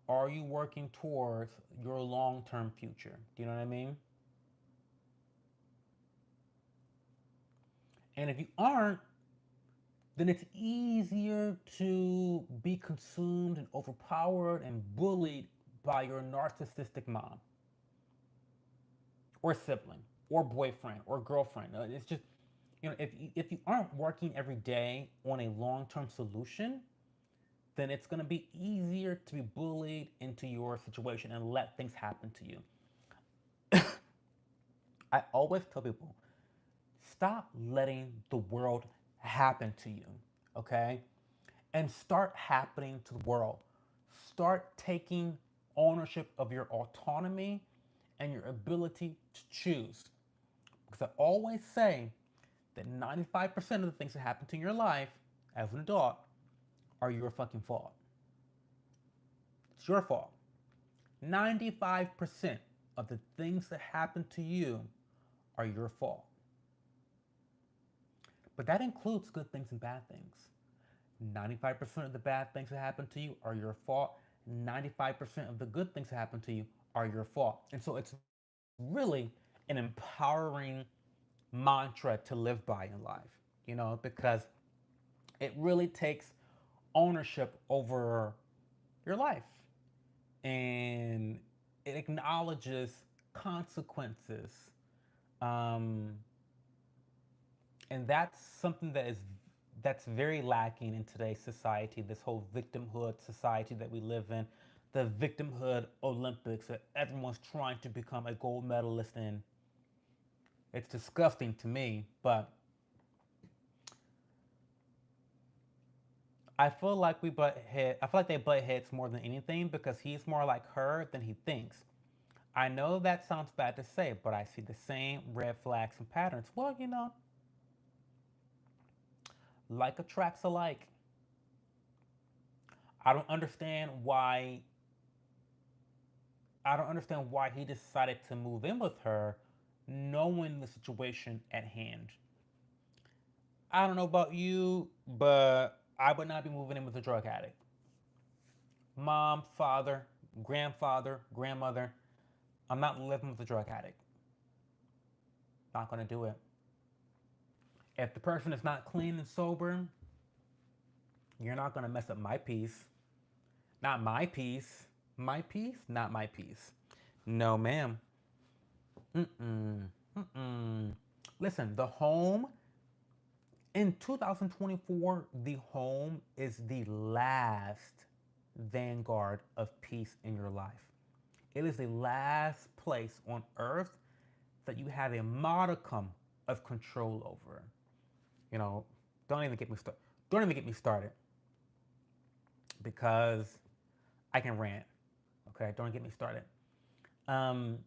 Are you working towards your long term future? Do you know what I mean? And if you aren't, then it's easier to be consumed and overpowered and bullied by your narcissistic mom or sibling or boyfriend or girlfriend. It's just, if you aren't working every day on a long term solution, then it's going to be easier to be bullied into your situation and let things happen to you. I always tell people, stop letting the world happen to you, okay? And start happening to the world. Start taking ownership of your autonomy and your ability to choose. Because I always say that 95% of the things that happen to your life as an adult are your fucking fault. It's your fault. 95% of the things that happen to you are your fault. But that includes good things and bad things. 95% of the bad things that happen to you are your fault. 95% of the good things that happen to you are your fault. And so it's really an empowering mantra to live by in life, because it really takes ownership over your life, and it acknowledges consequences. Um, and that's something that's very lacking in today's society, this whole victimhood society that we live in, the victimhood Olympics that everyone's trying to become a gold medalist in. It's disgusting to me, but I feel like they butt heads more than anything because he's more like her than he thinks. I know that sounds bad to say, but I see the same red flags and patterns. Well, like attracts alike. I don't understand why I don't understand why he decided to move in with her knowing the situation at hand. I don't know about you, but I would not be moving in with a drug addict. Mom, father, grandfather, grandmother, I'm not living with a drug addict. Not gonna do it. If the person is not clean and sober, you're not gonna mess up my peace. Not my peace. My peace? Not my peace. No, ma'am. Mm-mm. Mm-mm. Listen, the home in 2024, the home is the last vanguard of peace in your life. It is the last place on earth that you have a modicum of control over. You know, don't even get me started. Don't even get me started because I can rant. Okay, don't get me started. Um,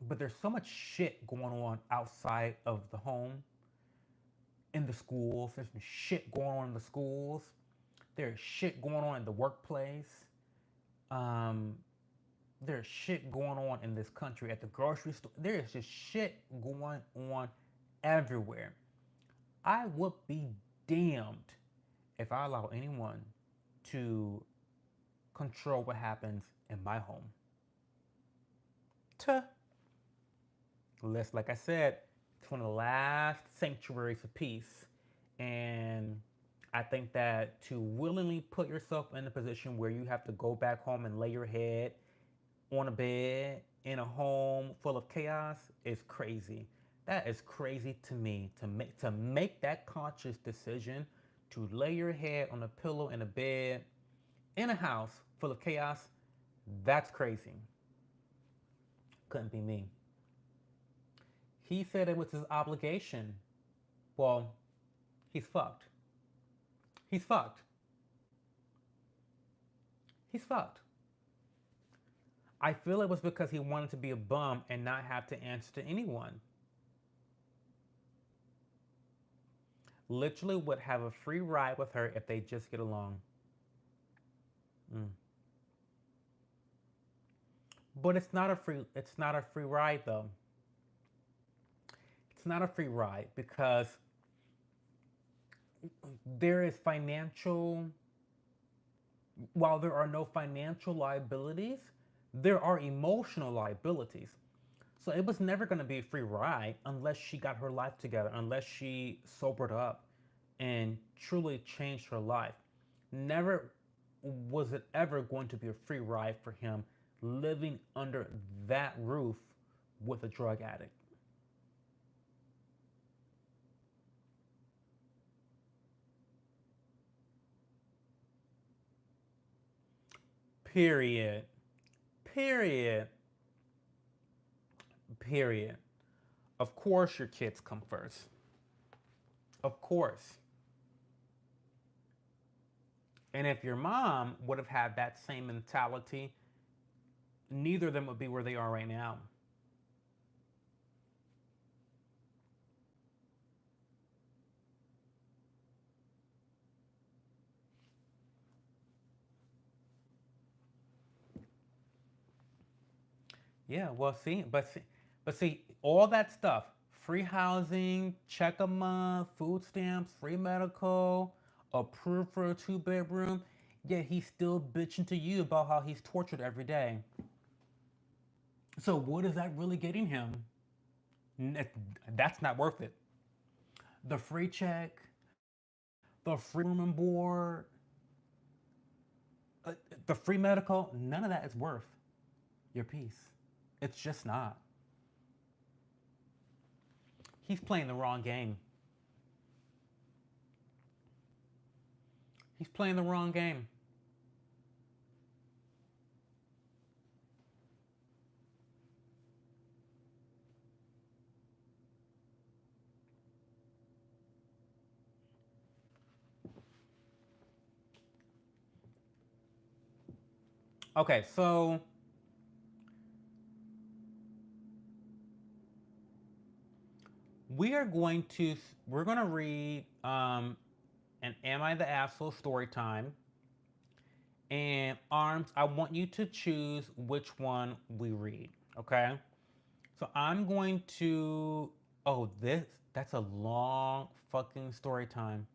but there's so much shit going on outside of the home, in the schools. There's shit going on in the schools. There's shit going on in the workplace. Um, there's shit going on in this country at the grocery store. There is just shit going on everywhere. I would be damned if I allow anyone to control what happens in my home. Tuh. Like I said, it's one of the last sanctuaries of peace. And I think that to willingly put yourself in a position where you have to go back home and lay your head on a bed in a home full of chaos is crazy. That is crazy to me to make that conscious decision to lay your head on a pillow in a bed in a house full of chaos. That's crazy. Couldn't be me. He said it was his obligation. Well, he's fucked. He's fucked. He's fucked. I feel it was because he wanted to be a bum and not have to answer to anyone. Literally would have a free ride with her if they just get along. Mm. But it's not a free ride though. It's not a free ride because there is financial while there are no financial liabilities, there are emotional liabilities. So it was never going to be a free ride unless she got her life together, unless she sobered up and truly changed her life. Never was it ever going to be a free ride for him living under that roof with a drug addict. Period. Period. Period. Of course, your kids come first. Of course. And if your mom would have had that same mentality, neither of them would be where they are right now. Yeah, well, see, all that stuff, free housing, check a month, food stamps, free medical, approved for a two-bedroom, yet he's still bitching to you about how he's tortured every day. So what is that really getting him? That's not worth it. The free check, the free room and board, uh, the free medical, none of that is worth your peace. It's just not. He's playing the wrong game. He's playing the wrong game. Okay, so we're going to read an Am I the Asshole story time. And Arms, I want you to choose which one we read. Okay. So I'm going to. Oh, that's a long fucking story time.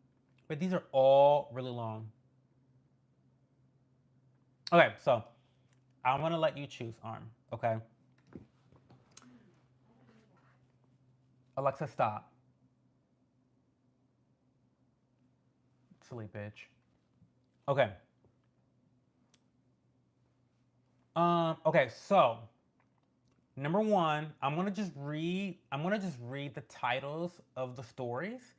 But these are all really long. Okay, so I'm gonna let you choose, Arm. Okay. Alexa, stop. Silly bitch. Okay. Okay, so number one, I'm gonna just read the titles of the stories,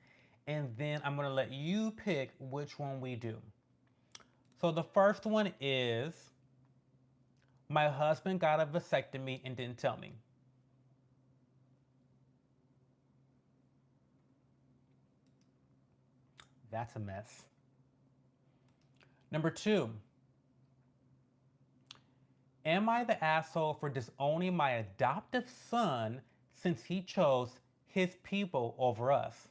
and then I'm gonna let you pick which one we do. So the first one is my husband got a vasectomy and didn't tell me. That's a mess. Number two, am I the asshole for disowning my adoptive son since he chose his people over us?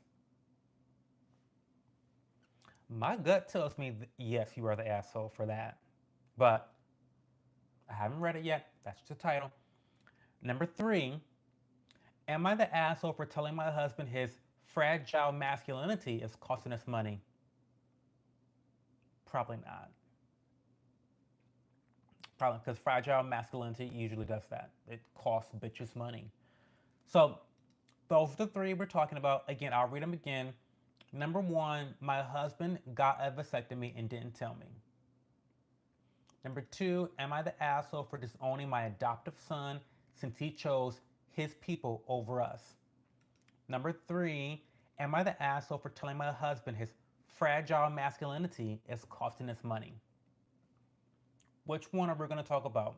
My gut tells me yes, you are the asshole for that. But I haven't read it yet. That's the title. Number three, am I the asshole for telling my husband his fragile masculinity is costing us money? Probably not. Probably because fragile masculinity usually does that. It costs bitches money. So those are the three we're talking about. Again, I'll read them again. Number one, my husband got a vasectomy and didn't tell me. Number two, am I the asshole for disowning my adoptive son since he chose his people over us? Number three, am I the asshole for telling my husband his fragile masculinity is costing us money? Which one are we going to talk about?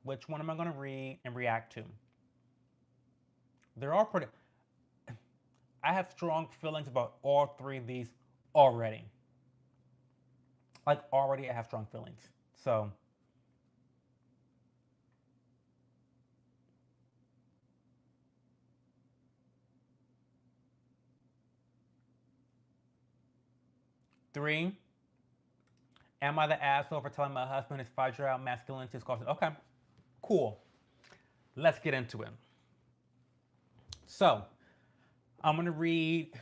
Which one am I going to read and react to? They're all pretty. I have strong feelings about all three of these already. Like, already, I have strong feelings. So, three, am I the asshole for telling my husband his fragile masculinity is costing? Okay, cool. Let's get into it. So, I'm going to read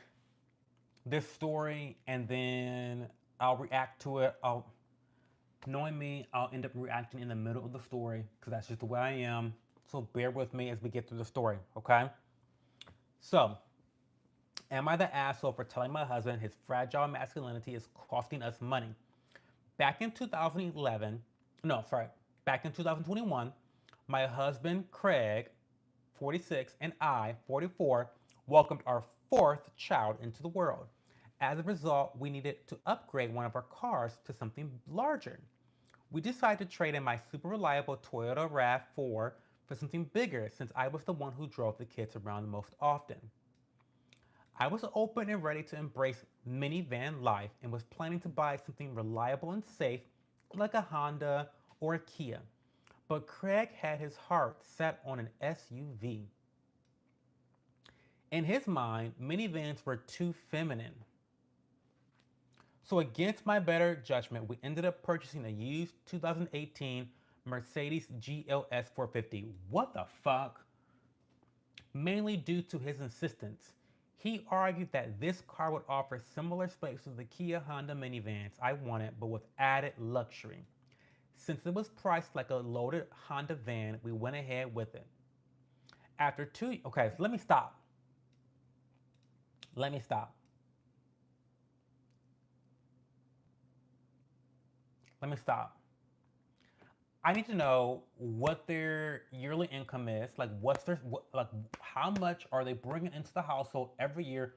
this story and then I'll react to it. Knowing me, I'll end up reacting in the middle of the story because that's just the way I am. So bear with me as we get through the story, okay? So, am I the asshole for telling my husband his fragile masculinity is costing us money? Back in 2011, no, sorry, back in 2021, my husband, Craig, 46, and I, 44, welcomed our fourth child into the world. As a result, we needed to upgrade one of our cars to something larger. We decided to trade in my super reliable Toyota RAV4 for something bigger since I was the one who drove the kids around the most often. I was open and ready to embrace minivan life and was planning to buy something reliable and safe like a Honda or a Kia. But Craig had his heart set on an SUV. In his mind, minivans were too feminine. So, against my better judgment, we ended up purchasing a used 2018 Mercedes GLS 450. What the fuck? Mainly due to his insistence. He argued that this car would offer similar space to the Kia Honda minivans I wanted, but with added luxury. Since it was priced like a loaded Honda van, we went ahead with it. After two, okay, so let me stop. Let me stop. Let me stop. I need to know what their yearly income is. Like, what's their, like, how much are they bringing into the household every year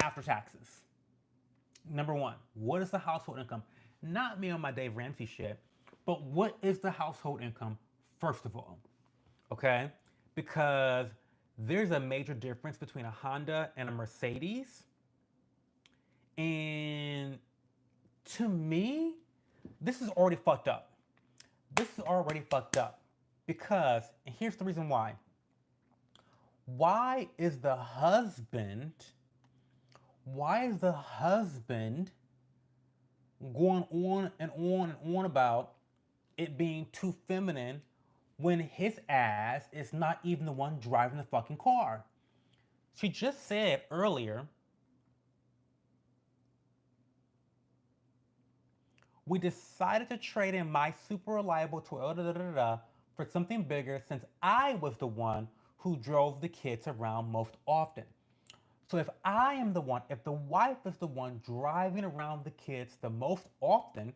after taxes? Number one, what is the household income? Not me on my Dave Ramsey shit, but what is the household income, first of all? Okay? Because there's a major difference between a Honda and a Mercedes. And to me, this is already fucked up. This is already fucked up. Because, and here's the reason why. Why is the husband, why is the husband going on and on and on about it being too feminine when his ass is not even the one driving the fucking car? She just said earlier, we decided to trade in my super reliable Toyota for something bigger since I was the one who drove the kids around most often. So if I am the one, if the wife is the one driving around the kids the most often,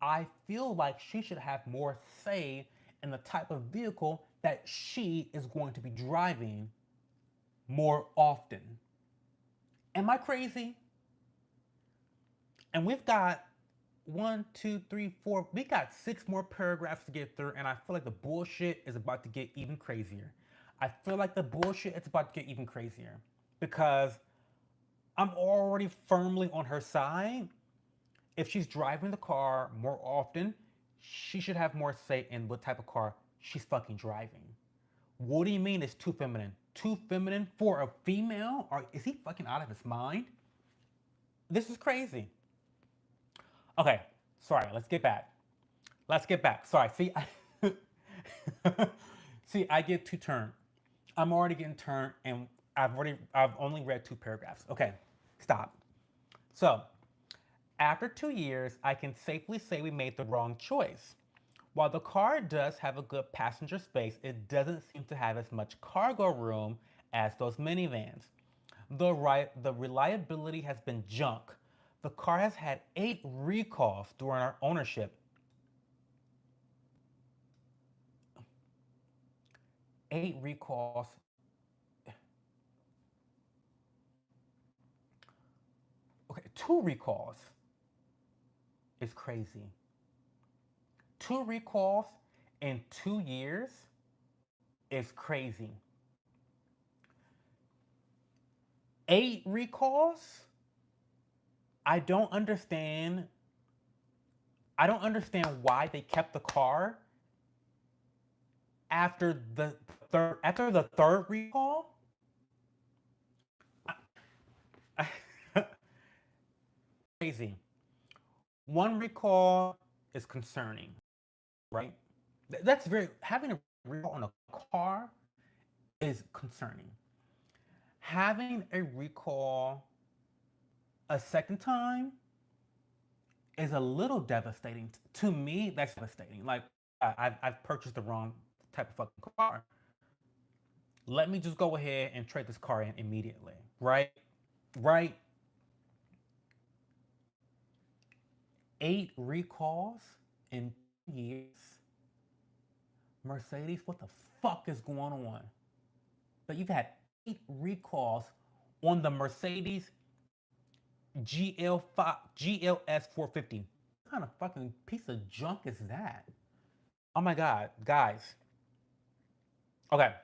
I feel like she should have more say in the type of vehicle that she is going to be driving more often. Am I crazy? And we've got one, two, three, four, we got 6 more paragraphs to get through, and I feel like the bullshit is about to get even crazier. I feel like the bullshit is about to get even crazier because I'm already firmly on her side. If she's driving the car more often, she should have more say in what type of car she's fucking driving. What do you mean it's too feminine? Too feminine for a female? Or is he fucking out of his mind? This is crazy. Okay, sorry, let's get back. Let's get back. Sorry, see, see, I get too turned. I'm already getting turned, and I've only read 2 paragraphs. Okay, stop. So, after 2 years, I can safely say we made the wrong choice. While the car does have a good passenger space, it doesn't seem to have as much cargo room as those minivans. The reliability has been junk. The car has had 8 recalls during our ownership. 8 recalls. Okay, 2 recalls is crazy. 2 recalls in 2 years is crazy. 8 recalls? I don't understand. I don't understand why they kept the car after the third recall. Crazy. 1 recall is concerning, right? That's very having a recall on a car is concerning. Having a recall a second time is a little devastating. To me, that's devastating. Like, I've purchased the wrong type of fucking car. Let me just go ahead and trade this car in immediately, right? Right? 8 recalls in 2 years. Mercedes, what the fuck is going on? But you've had 8 recalls on the Mercedes GLS 450. What kind of fucking piece of junk is that? Oh my god, guys. Okay,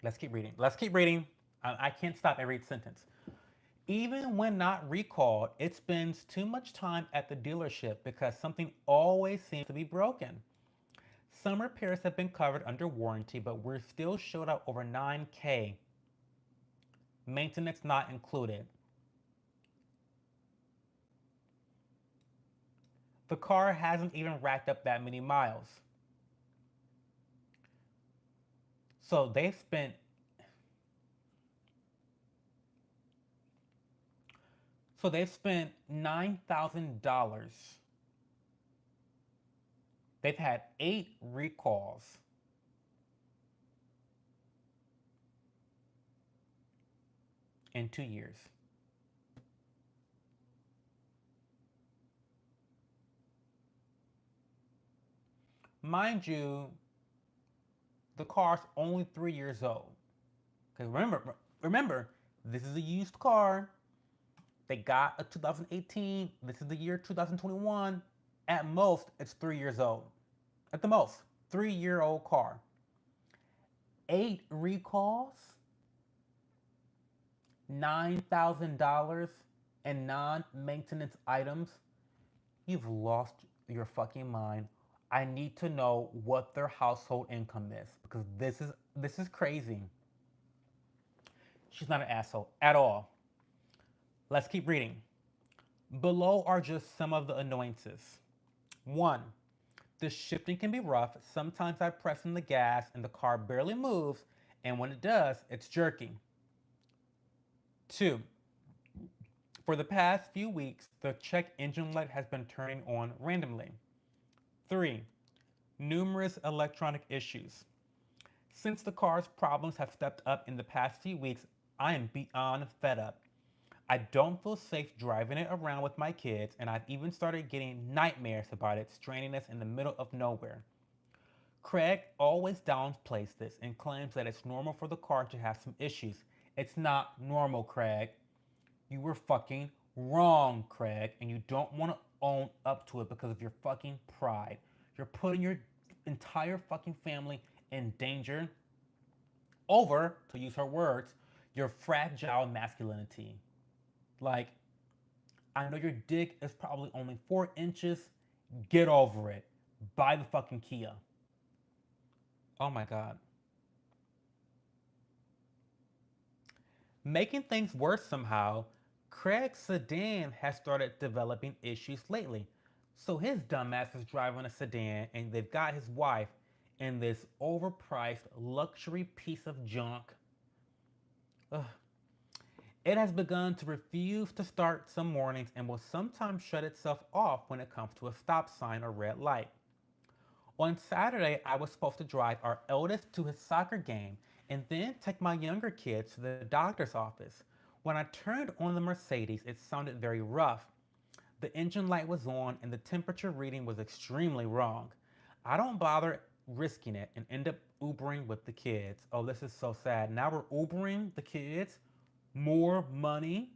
let's keep reading. Let's keep reading. I can't stop every sentence. Even when not recalled, it spends too much time at the dealership because something always seems to be broken. Some repairs have been covered under warranty, but we're still showed up over 9K. Maintenance not included. The car hasn't even racked up that many miles. So they've spent $9,000. They've had 8 recalls in 2 years. Mind you, the car's only 3 years old. Because remember, this is a used car. They got a 2018. This is the year 2021. At most, it's 3 years old. At the most, 3-year-old car. 8 recalls, $9,000 in non-maintenance items. You've lost your fucking mind. I need to know what their household income is because this is crazy. She's not an asshole at all. Let's keep reading. Below are just some of the annoyances. 1. The shifting can be rough. Sometimes I press on the gas and the car barely moves, and when it does, it's jerking. 2. For the past few weeks, the check engine light has been turning on randomly. 3. Numerous electronic issues. Since the car's problems have stepped up in the past few weeks, I am beyond fed up. I don't feel safe driving it around with my kids, and I've even started getting nightmares about it stranding us in the middle of nowhere. Craig always downplays this and claims that it's normal for the car to have some issues. It's not normal, Craig. You were fucking wrong, Craig, and you don't want to own up to it because of your fucking pride. You're putting your entire fucking family in danger over, to use her words, your fragile masculinity. Like, I know your dick is probably only 4 inches. Get over it. Buy the fucking Kia. Oh my God. Making things worse somehow, Craig's sedan has started developing issues lately. So his dumbass is driving a sedan and they've got his wife in this overpriced luxury piece of junk. Ugh. It has begun to refuse to start some mornings and will sometimes shut itself off when it comes to a stop sign or red light. On Saturday, I was supposed to drive our eldest to his soccer game and then take my younger kids to the doctor's office. When I turned on the Mercedes, it sounded very rough. The engine light was on and the temperature reading was extremely wrong. I don't bother risking it and end up Ubering with the kids. Oh, this is so sad. Now we're Ubering the kids. More money.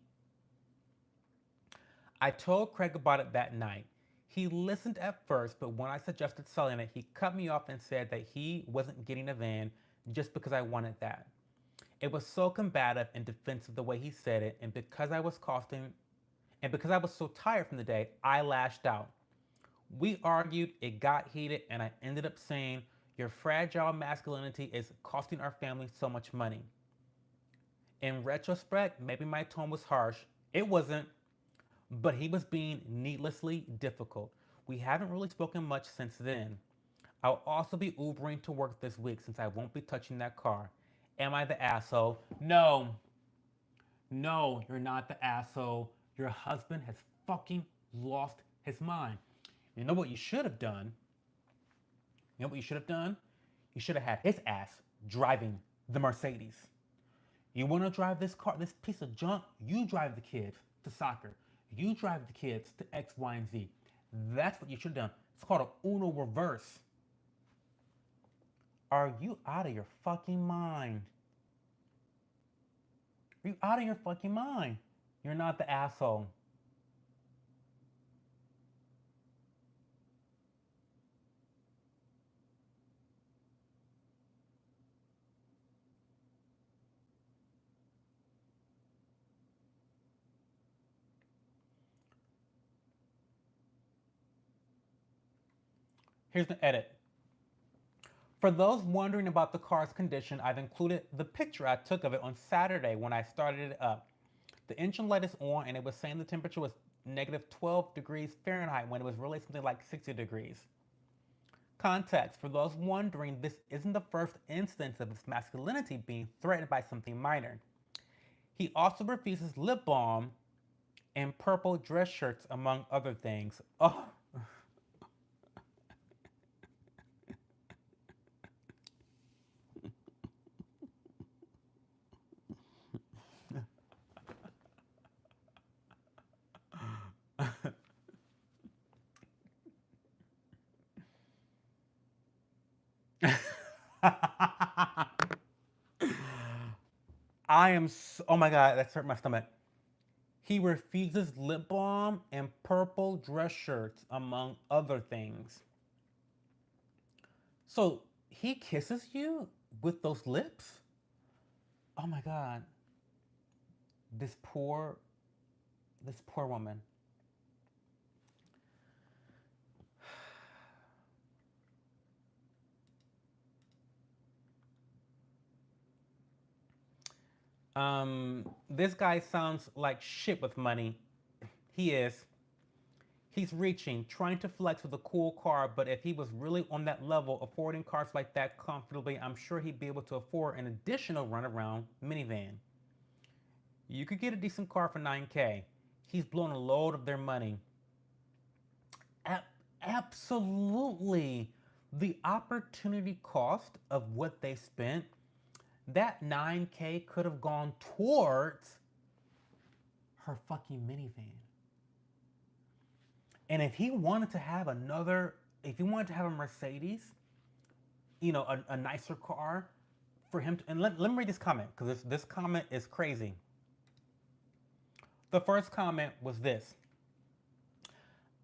I told Craig about it that night. He listened at first, but when I suggested selling it, he cut me off and said that he wasn't getting a van just because I wanted that. It was so combative and defensive the way he said it, and because I was so tired from the day, I lashed out. We argued, it got heated, and I ended up saying, "Your fragile masculinity is costing our family so much money." In retrospect, maybe my tone was harsh. It wasn't, but he was being needlessly difficult. We haven't really spoken much since then. I'll also be Ubering to work this week since I won't be touching that car. Am I the asshole? No. No, you're not the asshole. Your husband has fucking lost his mind. You know what you should have done? You know what you should have done? You should have had his ass driving the Mercedes. You want to drive this car, this piece of junk? You drive the kids to soccer. You drive the kids to X, Y, and Z. That's what you should have done. It's called a Uno reverse. Are you out of your fucking mind? Are you out of your fucking mind? You're not the asshole. Here's the edit. For those wondering about the car's condition, I've included the picture I took of it on Saturday when I started it up. The engine light is on and it was saying the temperature was negative 12 degrees Fahrenheit when it was really something like 60 degrees. Context: for those wondering, this isn't the first instance of his masculinity being threatened by something minor. He also refuses lip balm and purple dress shirts, among other things. Oh, I am so, oh my god, that's hurt my stomach. He refuses lip balm and purple dress shirts, among other things. So he kisses you with those lips? Oh my god. This poor, this poor woman. This guy sounds like shit with money. He is. He's reaching, trying to flex with a cool car, but if he was really on that level, affording cars like that comfortably, I'm sure he'd be able to afford an additional runaround minivan. You could get a decent car for 9K. He's blown a load of their money. A- Absolutely. The opportunity cost of what they spent, that 9K could have gone towards her fucking minivan. And if he wanted to have another, if he wanted to have a Mercedes, a nicer car for him to, and let me read this comment because this comment is crazy. The first comment was this: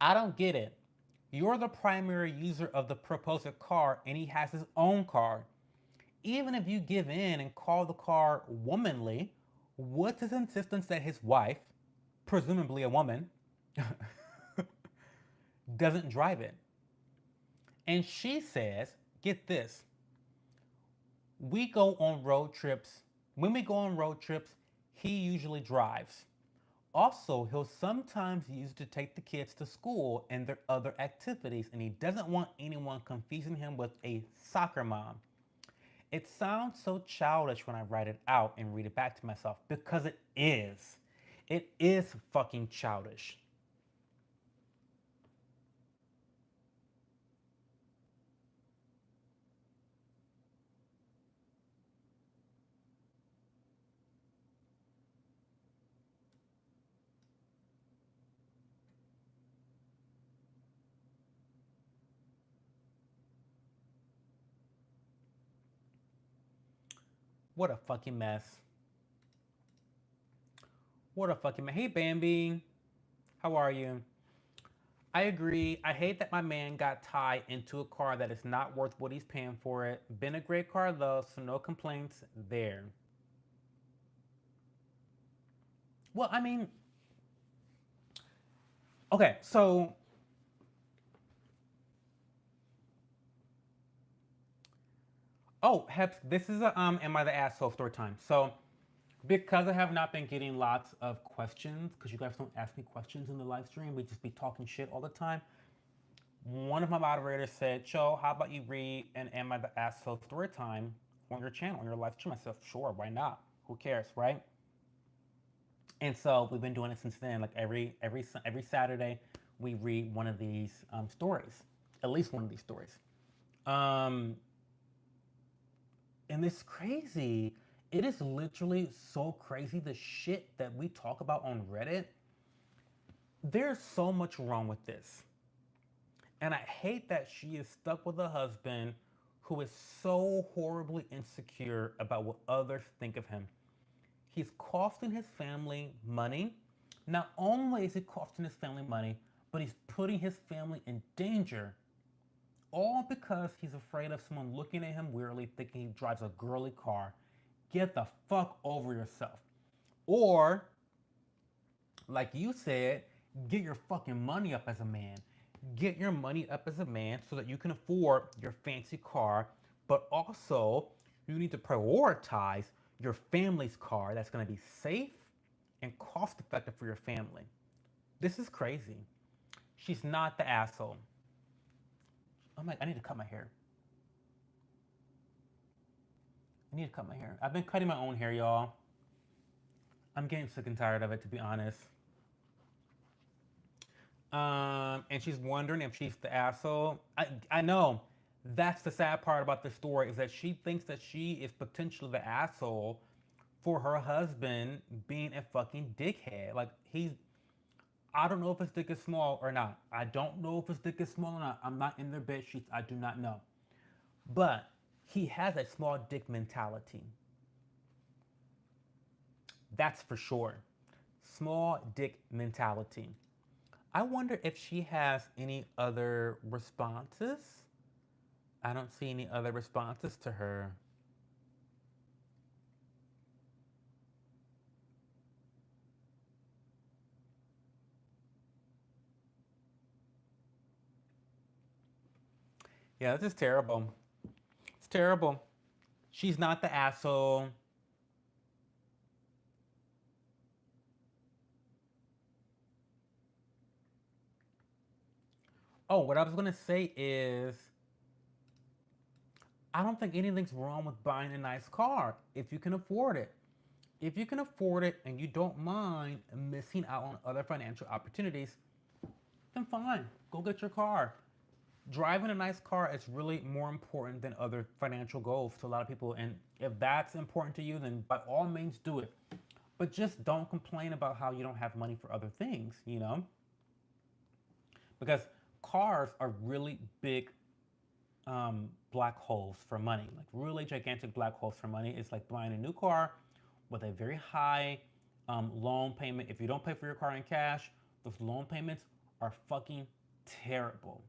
I don't get it. You're the primary user of the proposed car and he has his own car. Even if you give in and call the car womanly, what's his insistence that his wife, presumably a woman, doesn't drive it? And she says, get this, we go on road trips. When we go on road trips, he usually drives. Also, he'll sometimes use it to take the kids to school and their other activities, and he doesn't want anyone confusing him with a soccer mom. It sounds so childish when I write it out and read it back to myself because it is. It is fucking childish. What a fucking mess. What a fucking mess. Hey, Bambi. How are you? I agree. I hate that my man got tied into a car that is not worth what he's paying for it. Been a great car though, so no complaints there. Well, I mean, okay, so oh, Heps, this is a am I the asshole story time. So because I have not been getting lots of questions, because you guys don't ask me questions in the live stream, we just be talking shit all the time. One of my moderators said, Cho, how about you read an Am I the Asshole story time on your channel, on your live stream? I said, sure, why not? Who cares, right? And so we've been doing it since then. Like every Saturday, we read one of these stories, at least one of these stories. Um, and it's crazy. It is literally so crazy the shit that we talk about on Reddit. There's so much wrong with this. And I hate that she is stuck with a husband who is so horribly insecure about what others think of him. He's costing his family money. Not only is he costing his family money, but he's putting his family in danger. All because he's afraid of someone looking at him weirdly, thinking he drives a girly car. Get the fuck over yourself. Or, like you said, get your fucking money up as a man. Get your money up as a man so that you can afford your fancy car, but also you need to prioritize your family's car that's going to be safe and cost effective for your family. This is crazy. She's not the asshole. I'm like, I need to cut my hair. I need to cut my hair. I've been cutting my own hair, y'all. I'm getting sick and tired of it, to be honest. And she's wondering if she's the asshole. I know. That's the sad part about this story is that she thinks that she is potentially the asshole for her husband being a fucking dickhead. Like I don't know if his dick is small or not. I don't know if his dick is small or not. I'm not in their bed sheets. I do not know. But he has a small dick mentality. That's for sure. Small dick mentality. I wonder if she has any other responses. I don't see any other responses to her. Yeah, this is terrible. It's terrible. She's not the asshole. Oh, what I was gonna say is I don't think anything's wrong with buying a nice car if you can afford it. If you can afford it and you don't mind missing out on other financial opportunities, then fine, go get your car. Driving a nice car is really more important than other financial goals to a lot of people. And if that's important to you, then by all means do it. But just don't complain about how you don't have money for other things, you know? Because cars are really big black holes for money, like really gigantic black holes for money. It's like buying a new car with a very high loan payment. If you don't pay for your car in cash, those loan payments are fucking terrible.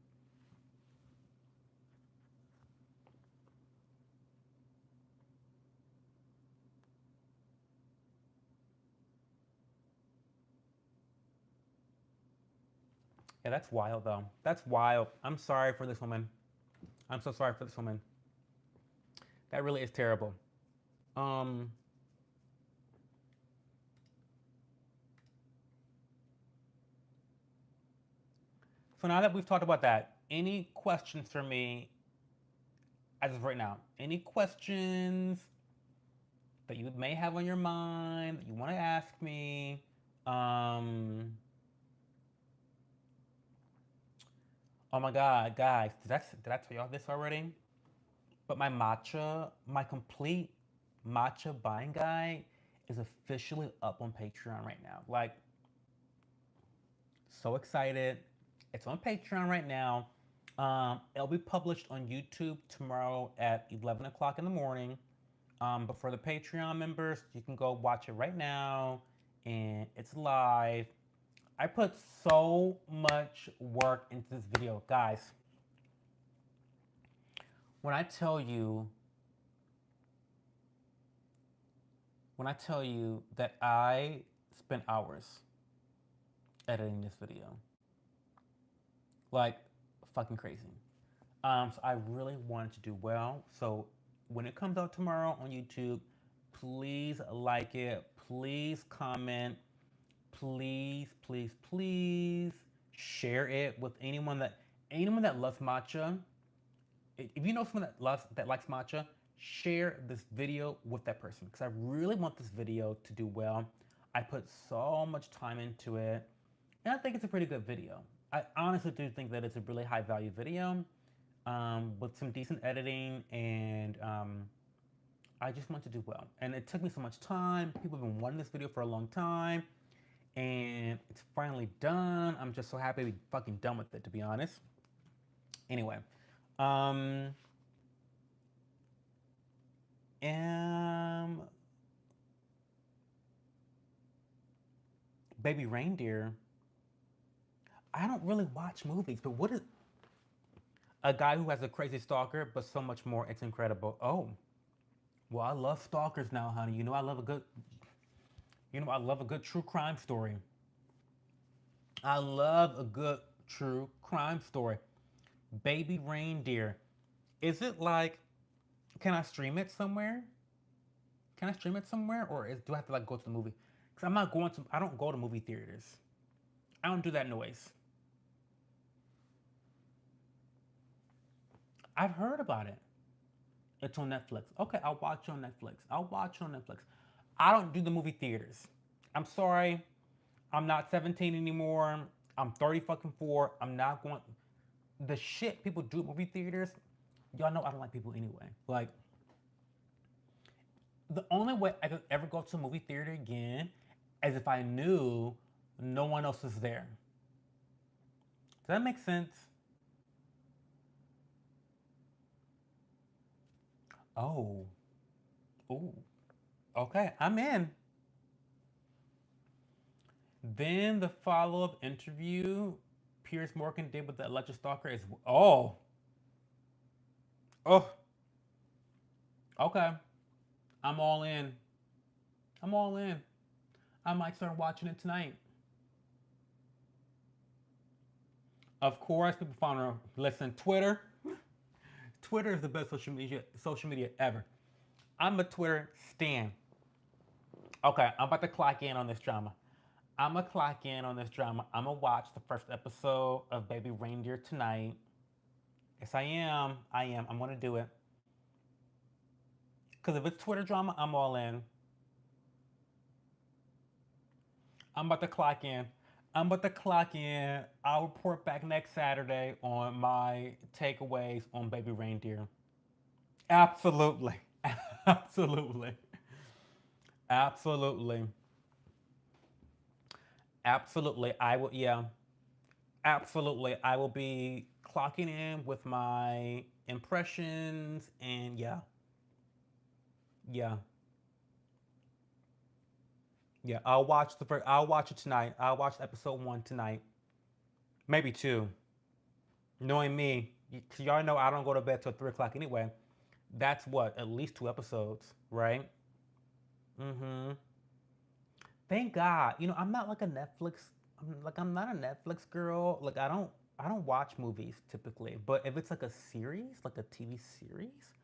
Yeah, that's wild though. That's wild. I'm sorry for this woman. I'm so sorry for this woman. That really is terrible. Um, so now that we've talked about that, any questions for me as of right now? Any questions that you may have on your mind that you want to ask me? Um, oh my God, guys, did I tell y'all this already? But my complete matcha buying guide is officially up on Patreon right now. Like, so excited. It's on Patreon right now. It'll be published on YouTube tomorrow at 11 o'clock in the morning. But for the Patreon members, you can go watch it right now, and it's live. I put so much work into this video, guys. When I tell you, when I tell you that I spent hours editing this video, like fucking crazy. So I really wanted to do well. So when it comes out tomorrow on YouTube, please like it. Please comment. Please, please, please share it with anyone that loves matcha. If you know someone that likes matcha, share this video with that person because I really want this video to do well. I put so much time into it, and I think it's a pretty good video. I honestly do think that it's a really high value video with some decent editing, and I just want to do well. And it took me so much time. People have been wanting this video for a long time, and it's finally done. I'm just so happy to be fucking done with it, to be honest. Anyway, um, um, Baby Reindeer. I don't really watch movies, but what is a guy who has a crazy stalker, but so much more? It's incredible. Oh, well, I love stalkers now, honey. I love a good true crime story. I love a good true crime story. Baby Reindeer. Is it like? Can I stream it somewhere? Can I stream it somewhere, or do I have to like go to the movie? Because I'm not going to. I don't go to movie theaters. I don't do that noise. I've heard about it. It's on Netflix. Okay, I'll watch it on Netflix. I'll watch it on Netflix. I don't do the movie theaters. I'm sorry. I'm not 17 anymore. I'm 30 fucking 4. I'm not going. The shit people do at movie theaters, y'all know I don't like people anyway. Like, the only way I could ever go to a movie theater again is if I knew no one else is there. Does that make sense? Oh, ooh, okay, I'm in. Then the follow up interview Piers Morgan did with the alleged stalker is oh, okay. I'm all in. I'm all in. I might start watching it tonight. Of course, people find her. Listen, Twitter. Twitter is the best social media ever. I'm a Twitter stan. Okay, I'm about to clock in on this drama. I'm gonna clock in on this drama. I'm gonna watch the first episode of Baby Reindeer tonight. Yes, I am. I am. I'm gonna do it. Because if it's Twitter drama, I'm all in. I'm about to clock in. I'm about to clock in. I'll report back next Saturday on my takeaways on Baby Reindeer. Absolutely. Absolutely. Absolutely. Absolutely. I will, yeah. Absolutely. I will be clocking in with my impressions and yeah. Yeah. Yeah. I'll watch it tonight. I'll watch episode 1 tonight. Maybe 2. Knowing me, y'all know I don't go to bed till 3 o'clock anyway. That's what, at least 2 episodes, right? Mm-hmm. Thank God. I'm not like a Netflix. I'm not a Netflix girl. Like I don't watch movies typically. But if it's like a series, like a TV series,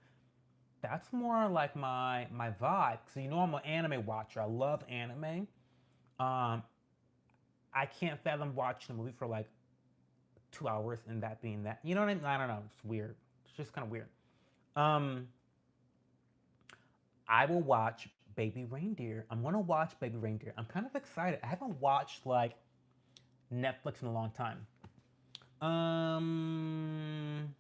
that's more like my vibe. So I'm an anime watcher. I love anime. Um, I can't fathom watching a movie for like 2 hours and that being that. You know what I mean? I don't know. It's weird. It's just kind of weird. Um, I will watch Baby Reindeer. I'm gonna watch Baby Reindeer. I'm kind of excited. I haven't watched like Netflix in a long time. Um.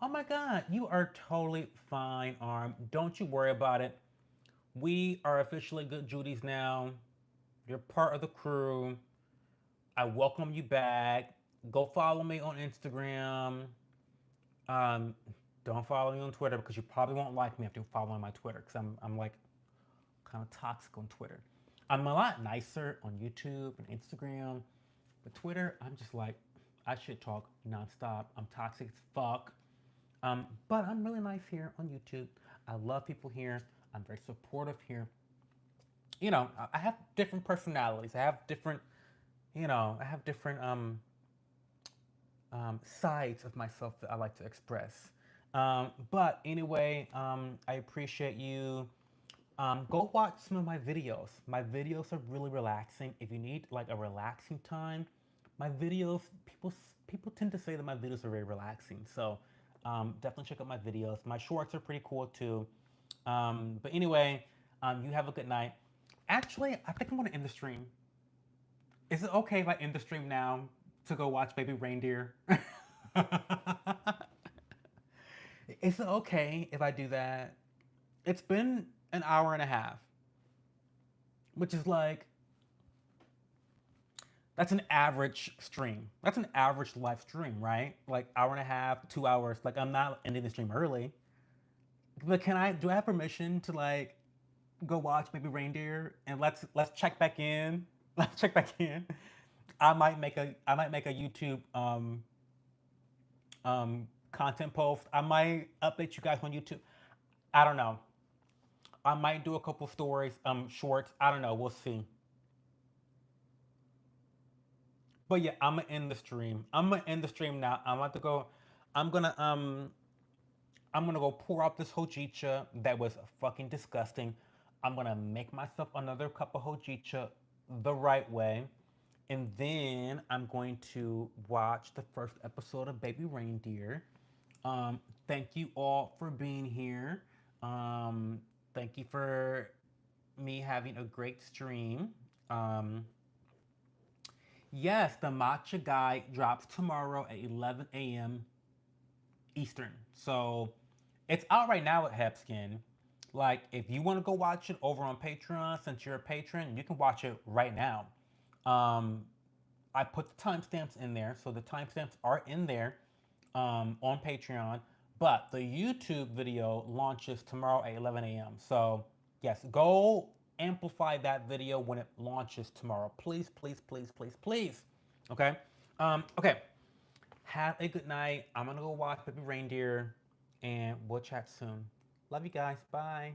Oh my God, you are totally fine, Arm. Don't you worry about it. We are officially good Judies now. You're part of the crew. I welcome you back. Go follow me on Instagram. Um, don't follow me on Twitter because you probably won't like me after following my Twitter because I'm like kind of toxic on Twitter. I'm a lot nicer on YouTube and Instagram, but Twitter, I'm just like, I should talk nonstop. I'm toxic as fuck. But I'm really nice here on YouTube. I love people here. I'm very supportive here. I have different personalities. I have different sides of myself that I like to express. But anyway, I appreciate you. Go watch some of my videos. My videos are really relaxing. If you need like a relaxing time, my videos people tend to say that my videos are very relaxing. So definitely check out my videos. My shorts are pretty cool too. But anyway, you have a good night. Actually, I think I'm gonna end the stream. Is it okay if I end the stream now to go watch Baby Reindeer? Is it okay if I do that? It's been an hour and a half, which is like that's an average stream. That's an average live stream, right? Like hour and a half, 2 hours. Like I'm not ending the stream early. But do I have permission to like go watch Baby Reindeer and let's check back in? Let's check back in. I might make a YouTube content post. I might update you guys on YouTube. I don't know. I might do a couple stories, shorts. I don't know. We'll see. But yeah, I'm gonna end the stream. I'm gonna end the stream now. I'm about to go. I'm gonna um I'm gonna go pour out this hojicha that was fucking disgusting. I'm gonna make myself another cup of hojicha the right way. And then I'm going to watch the first episode of Baby Reindeer. Thank you all for being here. Um, Thank you for me having a great stream. Um, yes, the matcha guide drops tomorrow at 11 a.m. Eastern. So it's out right now at Hepskin. Like, if you want to go watch it over on Patreon, since you're a patron, you can watch it right now. Um, I put the timestamps in there, so the timestamps are in there on Patreon. But the YouTube video launches tomorrow at 11 a.m. So, yes, go amplify that video when it launches tomorrow. Please, please, please, please, please. Okay? Okay. Have a good night. I'm going to go watch Baby Reindeer, and we'll chat soon. Love you guys. Bye.